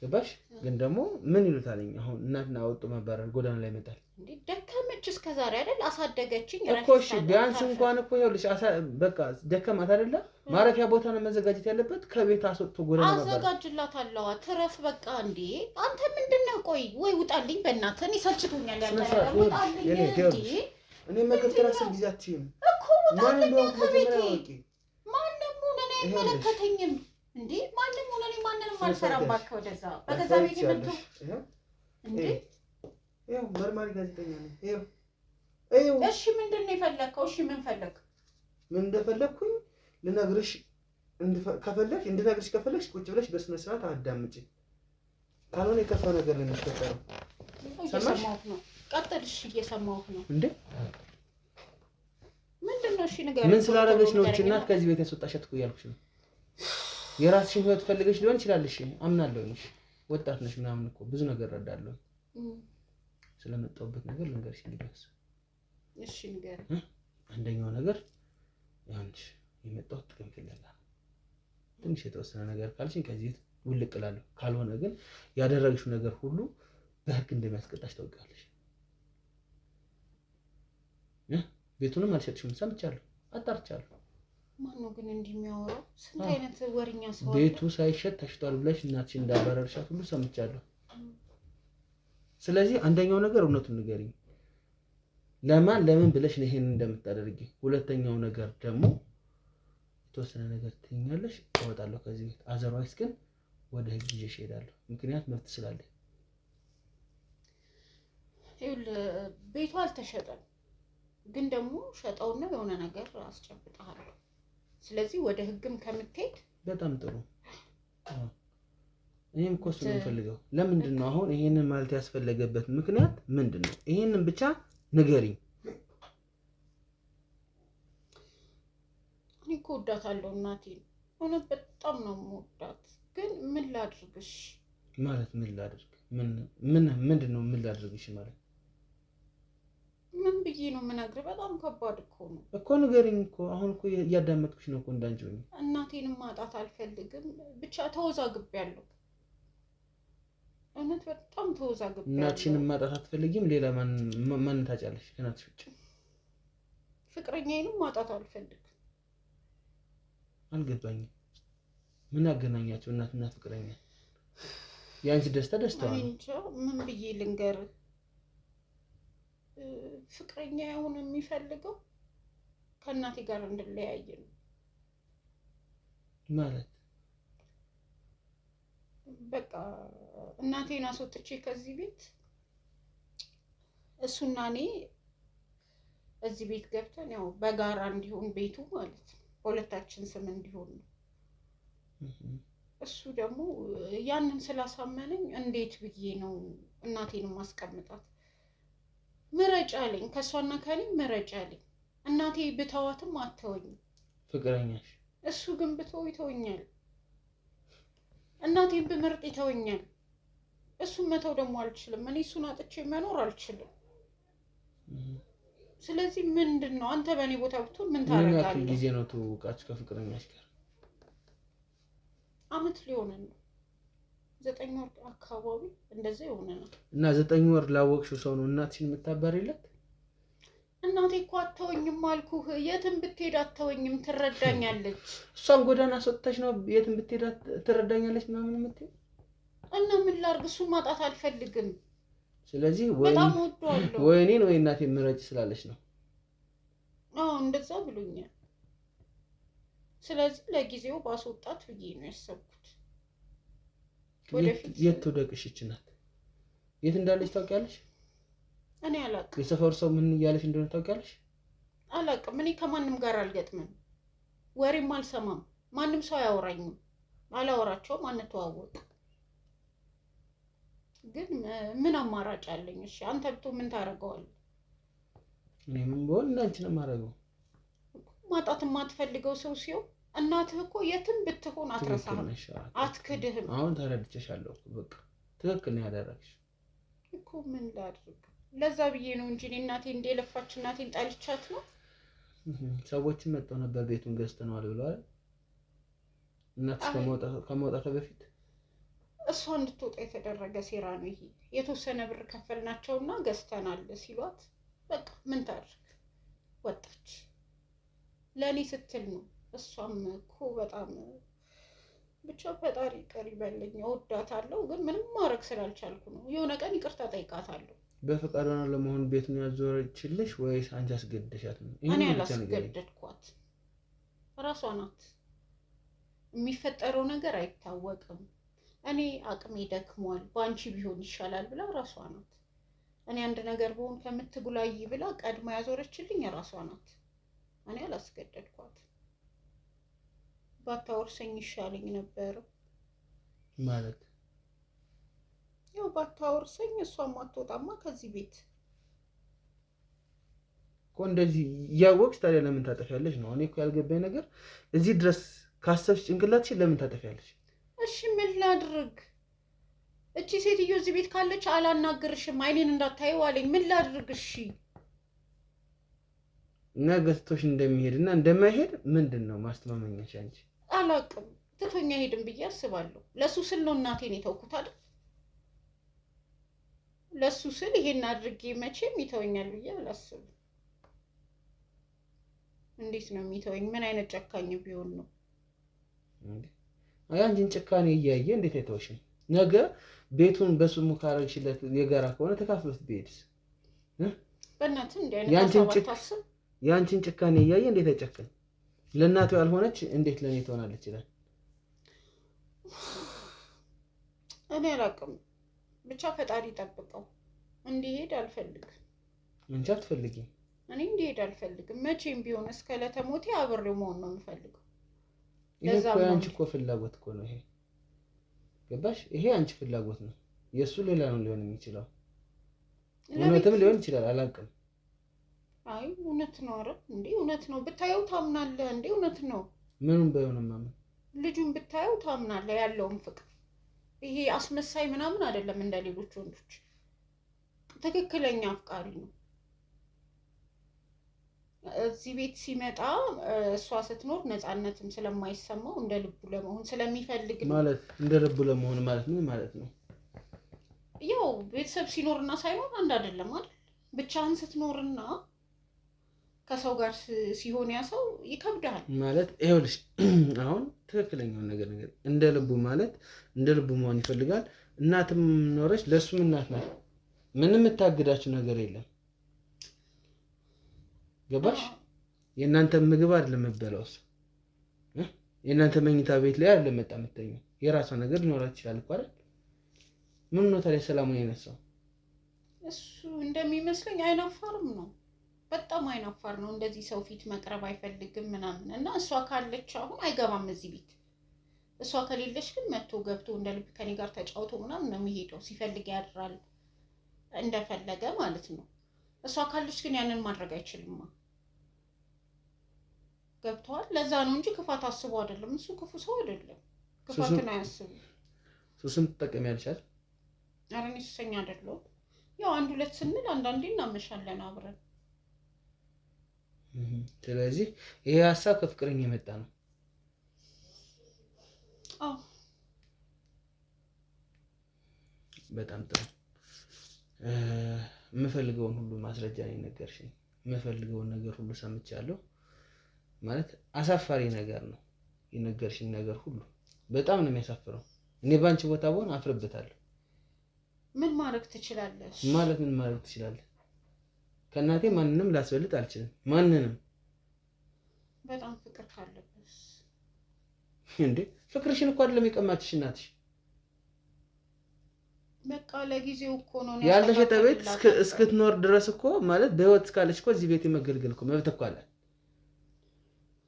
ገባሽ? ግን ደግሞ ምን ይሉታልኝ አሁን እናትና አወጡ መባረር ጎዳና ላይ ይመጣል እንዴ? ደከመች እስከዛሬ አይደል? አሳደገችኝ እኮ። እሺ ቢያንስ እንኳን እኮ ይኸውልሽ በቃ ደከማት አይደለ? ማረፊያ ቦታ ነው መዘጋጀት ያለበት። ከቤት አስወጥቶ ጎዳና መባረር አዘጋጅላታለሁ። ትረፍ በቃ። እንዴ አንተ ምንድነው? ቆይ ወይ ውጣልኝ በእናትህ። እኔ ሰልችቶኛል ያለ ነገር። ውጣልኝ እንዴ! እኔ መገፍተራ ስል ጊዜ አትይም እኮ። ውጣልኝ ከቤቴ። ማንንም ሆነ እኔ አይመለከተኝም እንዴ? ማንንም ሆነ እኔ ማንንም አልሰራም። እባክህ ወደዛ በገዛ ቤት መጥቶ እንዴ! ይኸው መርማሪ ጋዜጠኛ ነኝ። ይኸው እሺ ምንድን ነው የፈለግከው? እሺ ምን ፈለግ? ምን እንደፈለግኩኝ ልነግርሽ ከፈለግሽ እንድነግርሽ ከፈለግሽ ቁጭ ብለሽ በስነ ስርዓት አዳምጪ። ካልሆነ የከፋ ነገር ነው የሚፈጠረው። እየሰማሁህ ነው። ቀጥልሽ። እየሰማሁህ ነው እንዴ። ምንድን ነው? እሺ ንገረኝ። ምን ስላደረገች ነው እቺ እናት ከዚህ ቤት ያስወጣሻት እኮ እያልኩሽ ነው። የራስሽን ህይወት ፈልገሽ ሊሆን ይችላል። እሺ አምናለሁ። እሺ ወጣት ነሽ ምናምን እኮ ብዙ ነገር እረዳለሁ። ስለመጣሁበት ነገር ልንገርሽ እንዲያስ። እሺ ንገረኝ። አንደኛው ነገር ያንቺ የመጣሁት ጥቅም ፍለጋ ነው። ትንሽ የተወሰነ ነገር ካልሽኝ ከዚህ ውልቅ እላለሁ። ካልሆነ ግን ያደረግሽው ነገር ሁሉ በህግ እንደሚያስቀጣሽ ታውቂያለሽ። ቤቱንም አልሸጥሽም ሰምቻለሁ፣ አጣርቻለሁ። ማነው ግን እንዲህ የሚያወራው? ስንት አይነት ወሬኛ ሰው አለ። ቤቱ ሳይሸጥ ተሽጧል ብለሽ እናትሽ እንዳባረርሻት ሁሉ ሰምቻለሁ። ስለዚህ አንደኛው ነገር እውነቱን ንገሪኝ፣ ለምን ብለሽ ነው ይሄን እንደምታደርጊ። ሁለተኛው ነገር ደግሞ የተወሰነ ነገር ትይኛለሽ፣ እወጣለሁ ከዚህ ቤት። አዘርዋይስ ግን ወደ ህግ ይዤሽ እሄዳለሁ። ምክንያት መብት ስላለኝ። ይኸውልህ ቤቱ አልተሸጠም፣ ግን ደግሞ ሸጠውና የሆነ ነገር አስጨብጠሃለሁ። ስለዚህ ወደ ህግም ከምትሄድ በጣም ጥሩ። እኔም እኮ እሱን የምፈልገው ለምንድን ነው አሁን ይሄንን ማለት ያስፈለገበት ምክንያት ምንድን ነው? ይሄንን ብቻ ንገሪኝ። እኔ እኮ እወዳታለሁ እናቴን፣ እውነት በጣም ነው የምወዳት። ግን ምን ላድርግሽ? ማለት ምን ላድርግ? ምንድን ነው ምን ላድርግሽ ማለት? ምን ብዬ ነው የምነግርህ? በጣም ከባድ እኮ ነው እኮ ንገሪኝ እኮ። አሁን እኮ እያዳመጥኩሽ ነው እኮ እንዳንቺ ሆኜ። እናቴንም ማጣት አልፈልግም። ብቻ ተወዛግቤያለሁ። እውነት በጣም ተወዛግቤያለሁ። እናትሽንም ማጣት አትፈልጊም? ሌላ ማን ታጫለሽ ከእናትሽ ውጭ? ፍቅረኛዬንም ማጣት አልፈልግም። አልገባኝም። ምን አገናኛቸው እናትና ፍቅረኛ? የአንቺ ደስታ ደስታዋ ነው። እንጃ ምን ብዬ ልንገርህ? ፍቅረኛ የሆነ የሚፈልገው ከእናቴ ጋር እንድለያይ ነው ማለት። በቃ እናቴን አስወጥቼ ከዚህ ቤት እሱና እኔ እዚህ ቤት ገብተን ያው በጋራ እንዲሆን ቤቱ ማለት ነው፣ በሁለታችን ስም እንዲሆን ነው። እሱ ደግሞ ያንን ስላሳመነኝ እንዴት ብዬ ነው እናቴን ማስቀምጣት? ምረጫ አለኝ፣ ከእሷና ከኔ ምረጫ አለኝ። እናቴ ብተዋትም አተወኝም ፍቅረኛሽ። እሱ ግን ብተው ይተወኛል። እናቴን ብመርጥ ይተወኛል። እሱን መተው ደግሞ አልችልም። እኔ እሱን አጥቼ መኖር አልችልም። ስለዚህ ምንድን ነው አንተ በእኔ ቦታ ብትሆን ምን ታደርጋለህ? ምን ያክል ጊዜ ነው ትውውቃችሁ ከፍቅረኛሽ ጋር? አመት ሊሆነን ነው። 9 ወር አካባቢ እንደዛ የሆነ ነው። እና 9 ወር ላወቅሽው ሰው ነው እናትሽን የምታባሪለት? እናቴ እኮ አተወኝም አልኩህ። የትም ብትሄድ አተወኝም፣ ትረዳኛለች። እሷን ጎዳና ሰጥተሽ ነው የትም ብትሄድ ትረዳኛለች ምናምን የምትይው? እና ምን ላድርግ? እሱን ማጣት አልፈልግም። ስለዚህ በጣም ወደዋለሁ። ወይ እኔን ወይ እናቴን ምረጭ ስላለች ነው። አዎ እንደዛ ብሎኛል። ስለዚህ ለጊዜው ባስወጣት ብዬ ነው ያሰብኩት። ወደፊት የት ትውደቅሽ ይች ናት? የት እንዳለች ታውቂያለሽ? እኔ አላውቅም። የሰፈሩ ሰው ምን እያለች እንደሆነ ታውቂያለሽ? አላውቅም። እኔ ከማንም ጋር አልገጥምም፣ ወሬም አልሰማም። ማንም ሰው አያወራኝም፣ አላወራቸውም፣ አንተዋወቅ። ግን ምን አማራጭ አለኝ? እሺ አንተ ብትሆን ምን ታደርገዋለህ? እኔ ምን ብሆን እንዳንቺ ነው የማደርገው። ማጣት የማትፈልገው ሰው ሲሆን እናትህ እኮ የትም ብትሆን አትረሳህም፣ አትክድህም። አሁን ተረድቼሻለሁ። በቃ ትክክል ነው ያደረግሽ እኮ። ምን ላድርግ? ለዛ ብዬ ነው እንጂ እናቴ እንደለፋች እናቴን ጣልቻት ነው። ሰዎችን መጥተው ነበር ቤቱን ገዝተነዋል ብለዋል። እናትሽ ከመውጣቷ በፊት እሷ እንድትወጣ የተደረገ ሴራ ነው ይሄ። የተወሰነ ብር ከፈልናቸውና ገዝተናል ሲሏት በቃ ምን ታድርግ ወጣች። ለእኔ ስትል ነው። እሷም እኮ በጣም ብቻ ፈጣሪ ይቅር ይበለኝ። እወዳታለሁ ግን ምንም ማድረግ ስላልቻልኩ ነው። የሆነ ቀን ይቅርታ ጠይቃታለሁ። በፈቃዷ ለመሆን ቤቱን ያዞረችልሽ ወይስ አንቺ አስገድደሻት ነው? እኔ አላስገደድኳት፣ እራሷ ናት። የሚፈጠረው ነገር አይታወቅም። እኔ አቅሜ ደክሟል፣ በአንቺ ቢሆን ይሻላል ብላ እራሷ ናት። እኔ አንድ ነገር በሆን ከምትጉላይ ብላ ቀድማ ያዞረችልኝ እራሷ ናት። እኔ አላስገደድኳት። ባታወርሰኝ ይሻለኝ ነበር ማለት ያው ባታወርሰኝ እሷም አትወጣማ ከዚህ ቤት እኮ እንደዚህ ያወቅሽ ታዲያ ለምን ታጠፊያለሽ ነው? እኔ እኮ ያልገባኝ ነገር እዚህ ድረስ ካሰብሽ ጭንቅላትሽን ለምን ታጠፊያለሽ? እሺ ምን ላድርግ? እቺ ሴትዮ እዚህ ቤት ካለች አላናግርሽም፣ አይኔን እንዳታየው አለኝ። ምን ላድርግ? እሺ ነገ ትቶሽ እንደሚሄድና እንደማይሄድ ምንድን ነው ማስተማመኛሽ አንቺ? አላውቅም። ትቶኛ ሄድም ብዬ አስባለሁ። ለሱ ስል ነው እናቴን የተውኩት አይደል? ለሱ ስል ይሄን አድርጌ መቼም ይተወኛል ብዬ አላስብም። እንዴት ነው የሚተወኝ? ምን አይነት ጨካኝ ቢሆን ነው? አንቺን ጭካኔ እያየ እንዴት አይተውሽም? ነገ ቤቱን በስሙ ካረግሽለት የጋራ ከሆነ ተካፍሎት ቢሄድስ? በእናትህ እንዲህ አይነት ሀሳብ አታስብ። ያንቺን ጭካኔ እያየ እንዴት አይጨክን? ለእናቱ ያልሆነች እንዴት ለኔ ትሆናለች ይላል። እኔ አላውቅም። ብቻ ፈጣሪ ጠብቀው። እንዲሄድ አልፈልግም። አንቺ አትፈልጊም? እኔ እንዲሄድ አልፈልግም። መቼም ቢሆን እስከ ለተሞቴ አብሬው መሆን ነው የምፈልገው። ይሄ እኮ አንቺ እኮ ፍላጎት እኮ ነው። ይሄ ገባሽ? ይሄ አንቺ ፍላጎት ነው። የእሱ ሌላ ነው ሊሆን የሚችለው። እውነትም ሊሆን ይችላል፣ አላውቅም። አይ እውነት ነው። ኧረ እንዴ እውነት ነው። ብታየው ታምናለህ እንዴ? እውነት ነው። ምንም ባይሆንም ማመን ልጁን ብታየው ታምናለህ። ያለውን ፍቅር ይሄ አስመሳይ ምናምን አይደለም። እንደ ሌሎች ወንዶች ትክክለኛ አፍቃሪ ነው። እዚህ ቤት ሲመጣ እሷ ስትኖር ነፃነትም ስለማይሰማው እንደ ልቡ ለመሆን ስለሚፈልግ ማለት እንደ ልቡ ለመሆን ማለት ምን ማለት ነው? ያው ቤተሰብ ሲኖርና ሳይኖር አንድ አይደለም አይደል? ብቻህን ስትኖርና ከሰው ጋር ሲሆን ያ ሰው ይከብዳል ማለት። ይኸውልሽ አሁን ትክክለኛውን ነገር እንደ ልቡ ማለት እንደ ልቡ መሆን ይፈልጋል። እናትም ኖረች ለሱም እናት ናት። ምንም የምታግዳችሁ ነገር የለም። ገባሽ? የእናንተ ምግብ አይደለም የምትበላውስ፣ የእናንተ መኝታ ቤት ላይ አይደለም መጣ የምትተኛው። የራሷ ነገር ሊኖራት ይችላል እኮ አይደል? ምን ነው ታዲያ ሰላሙን የነሳው? እሱ እንደሚመስለኝ አይናፋርም ነው። በጣም አይናፋር ነው። እንደዚህ ሰው ፊት መቅረብ አይፈልግም ምናምን እና እሷ ካለች አሁን አይገባም እዚህ ቤት። እሷ ከሌለች ግን መጥቶ ገብቶ እንደ ልብ ከኔ ጋር ተጫውቶ ምናምን ነው የሚሄደው። ሲፈልግ ያድራል እንደፈለገ ማለት ነው። እሷ ካለች ግን ያንን ማድረግ አይችልማ። ገብቷል? ለዛ ነው እንጂ ክፋት አስቦ አይደለም። እሱ ክፉ ሰው አይደለም። ክፋትን አያስብም። ሱስም ትጠቀሚያለሽ አይደል? ኧረ እኔ ሱሰኛ አይደለሁም። ያው አንድ ሁለት ስንል አንዳንዴ እናመሻለን አብረን። ስለዚህ ይሄ ሀሳብ ከፍቅረኛ የመጣ ነው? አዎ። በጣም ጥሩ። የምፈልገውን ሁሉ ማስረጃ ነው የነገርሽኝ። የምፈልገውን ነገር ሁሉ ሰምቻለሁ። ማለት አሳፋሪ ነገር ነው የነገርሽኝ ነገር ሁሉ። በጣም ነው የሚያሳፍረው። እኔ ባንቺ ቦታ ብሆን አፍርበታለሁ። ምን ማድረግ ትችላለሽ? ማለት ምን ማድረግ ትችላለህ? ከእናቴ ማንንም ላስበልጥ አልችልም። ማንንም። በጣም ፍቅር ካለብሽ እንዴ ፍቅርሽን እኮ አይደለም የቀማችሽ እናትሽ። በቃ ለጊዜው እኮ ነው ያለሽ ቤት እስክትኖር ድረስ እኮ ማለት በህይወት እስካለች እኮ እዚህ ቤት የመገልገል እኮ መብት እኮ አላት።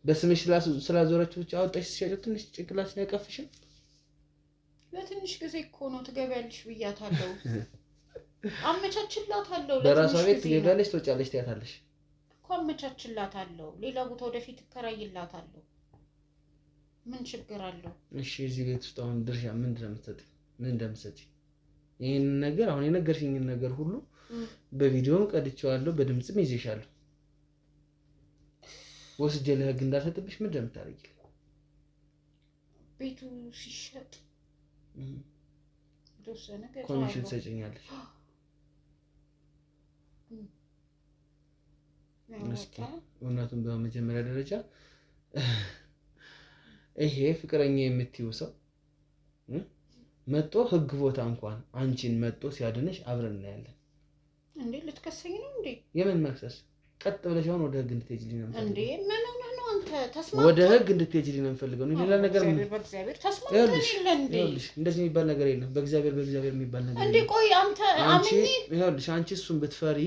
በስምሽ ስላዞረችው ብቻ አውጣሽ ሲሸጥ ትንሽ ጭንቅላትሽ አይቀፍሽም? ለትንሽ ጊዜ እኮ ነው ትገቢያለሽ ብያታለሁ። አመቻችላታለሁ። በራሷ ቤት ትገቢያለሽ፣ ትወጫለሽ፣ ትያታለሽ እኮ አመቻችላታለሁ። ሌላ ቦታ ወደፊት እከራይላታለሁ። ምን ችግር አለው? እሺ እዚህ ቤት ውስጥ አሁን ድርሻ ምንድን ነው የምትሰጪው? ምን እንደምትሰጪው? ይሄን ነገር አሁን የነገርሽኝን ነገር ሁሉ በቪዲዮም ቀድቼዋለሁ፣ በድምጽም ይዤሻለሁ። ወስጄ ለህግ እንዳልሰጥብሽ ምንድን ነው የምታደርጊው? ቤቱ ሲሸጥ የተወሰነ ኮሚሽን ትሰጪኛለሽ? እስኪ እውነቱን በመጀመሪያ ደረጃ ይሄ ፍቅረኛ የምትይው ሰው መጥቶ ህግ ቦታ እንኳን አንቺን መጥቶ ሲያድንሽ አብረን እናያለን። እንዴ ልትከሰኝ ነው እንዴ? የምን መክሰስ? ቀጥ ብለሽ አሁን ወደ ህግ እንድትሄጂልኝ ነው እንዴ? ምን ነው አንተ ተስማምተን ወደ ህግ እንድትሄጂልኝ ነው የምፈልገው። ሌላ ነገር በእግዚአብሔር ተስማምተን የለ እንዴ? ይኸውልሽ እንደዚህ የሚባል ነገር የለም። በእግዚአብሔር የሚባል ነገር እንዴ? ቆይ አንተ አምኜ ይኸውልሽ አንቺ እሱን ብትፈሪ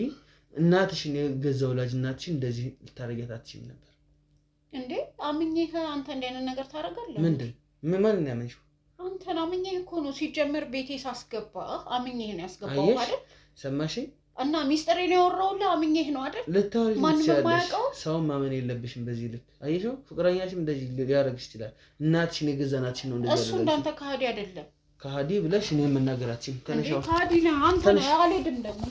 እናትሽን የገዛ ወላጅ እናትሽን እንደዚህ ልታረጊያት አትችይም ነበር። እንዴ አምኜህ አንተ እንደነ ነገር ታደርጋለህ? ምንድን ምን ማለት ነው ያመንሽው? አንተን አምኜህ እኮ ነው ሲጀመር ቤቴ ሳስገባ አምኜህ ነው ያስገባው አይደል? ሰማሽኝ? እና ሚስጥሬን ያወራውልህ አምኜህ ነው አይደል? ልታወሪኝ ማንም ትችያለሽ። የማያውቀው ሰውን ማመን የለብሽም በዚህ ልክ። አየሽው? ፍቅረኛሽም እንደዚህ ሊያደርግሽ ይችላል። እናትሽን የገዛ እናትሽን ነው እንደዚህ እሱ እንዳንተ ከሃዲ አይደለም። ከሃዲ ብለሽ እኔ መናገራችን ተነሻው። ከሃዲ ነህ አንተ ነው። አልሄድም ደግሞ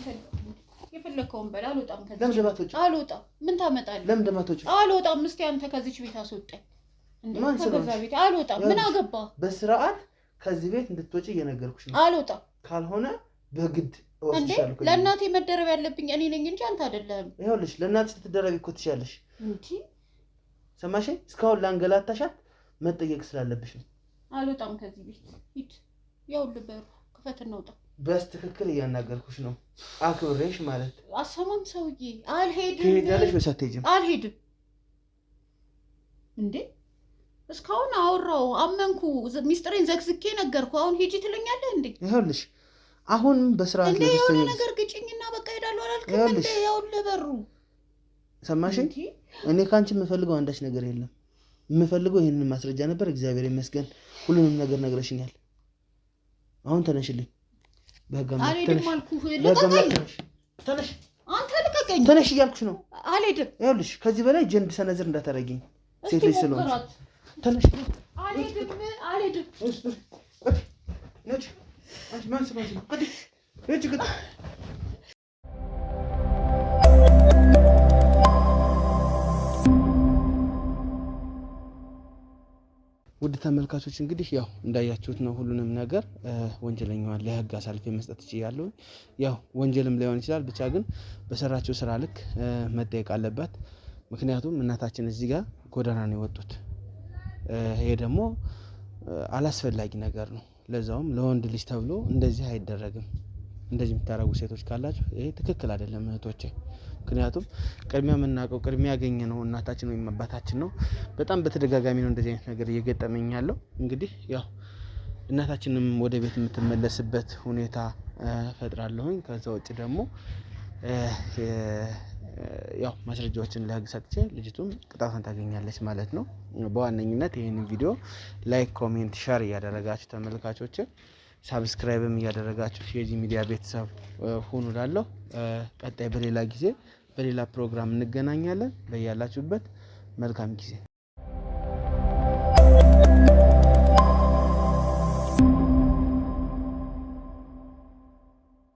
የፈለከውን በል። አልወጣም ከዚህ። ለምን ደማቶች? አልወጣም። ምን ታመጣለህ? ለምን ደማቶች? አልወጣም። እስኪ አንተ ከዚች ቤት አስወጣኝ። እንዴ ከገዛ ቤት አልወጣም። ምን አገባ? በስርዓት ከዚህ ቤት እንድትወጪ እየነገርኩሽ ነው። አልወጣም። ካልሆነ በግድ እንዴ ለእናቴ መደረብ ያለብኝ እኔ ነኝ እንጂ አንተ አይደለም። ይኸውልሽ ለእናትሽ ልትደረቢ እኮ ትችያለሽ። እንዴ ሰማሽኝ? እስካሁን ላንገላታሻት መጠየቅ ስላለብሽ ነው። አልወጣም ከዚህ ቤት። ሂድ። ያውልህ በሩ ክፈት እናውጣ። በስትክክል እያናገርኩሽ ነው። አክብሬሽ ማለት አሰማም ሰውዬ። አልሄድም። ትሄጃለሽ ወይስ አትሄጂም? አልሄድም። እንዴ እስካሁን አወራው አመንኩ፣ ሚስጥሬን ዘግዝኬ ነገርኩ። አሁን ሂጂ ትለኛለህ እንዴ? ይኸውልሽ አሁን በስርዓት እንዴ የሆነ ነገር ግጭኝና በቃ ሄዳለሁ አላልክም እንዴ? ያውልህ በሩ። ሰማሽኝ? እኔ ካንቺ የምፈልገው አንዳች ነገር የለም። የምፈልገው ይሄንን ማስረጃ ነበር። እግዚአብሔር ይመስገን ሁሉንም ነገር ነግረሽኛል። አሁን ተነሽልኝ። በህግ አምላክ አልሄድም አልኩህ። ልቀቀኝ። ተነሽ። አንተ ልቀቀኝ። ተነሽ እያልኩሽ ነው። አልሄድም። ይኸውልሽ ከዚህ በላይ ጀንድ ሰነዝር እንዳታረጊኝ ሴት ልጅ ስለሆንሽ። ተነሽ። አልሄድም። አልሄድም። ነጭ አንቺ ማን ስለሆንሽ ነው? ቅዲ ነጭ ቅዲ ውድ ተመልካቾች እንግዲህ ያው እንዳያችሁት ነው። ሁሉንም ነገር ወንጀለኛዋን ለህግ አሳልፌ መስጠት እችላለሁ። ያው ወንጀልም ሊሆን ይችላል፣ ብቻ ግን በሰራቸው ስራ ልክ መጠየቅ አለባት። ምክንያቱም እናታችን እዚህ ጋር ጎዳና ነው የወጡት። ይሄ ደግሞ አላስፈላጊ ነገር ነው። ለዛውም ለወንድ ልጅ ተብሎ እንደዚህ አይደረግም። እንደዚህ የምታረጉ ሴቶች ካላችሁ ይሄ ትክክል አይደለም እህቶቼ። ምክንያቱም ቅድሚያ የምናውቀው ቅድሚያ ያገኘ ነው እናታችን ወይም አባታችን ነው። በጣም በተደጋጋሚ ነው እንደዚህ አይነት ነገር እየገጠመኝ ያለው። እንግዲህ ያው እናታችንም ወደ ቤት የምትመለስበት ሁኔታ ፈጥራለሁኝ። ከዛ ውጭ ደግሞ ያው ማስረጃዎችን ለህግ ሰጥቼ ልጅቱም ቅጣቷን ታገኛለች ማለት ነው። በዋነኝነት ይህንን ቪዲዮ ላይክ፣ ኮሜንት፣ ሼር እያደረጋችሁ ተመልካቾች ሳብስክራይብም እያደረጋችሁ የዚህ ሚዲያ ቤተሰብ ሁኑ እላለሁ። ቀጣይ በሌላ ጊዜ በሌላ ፕሮግራም እንገናኛለን። በያላችሁበት መልካም ጊዜ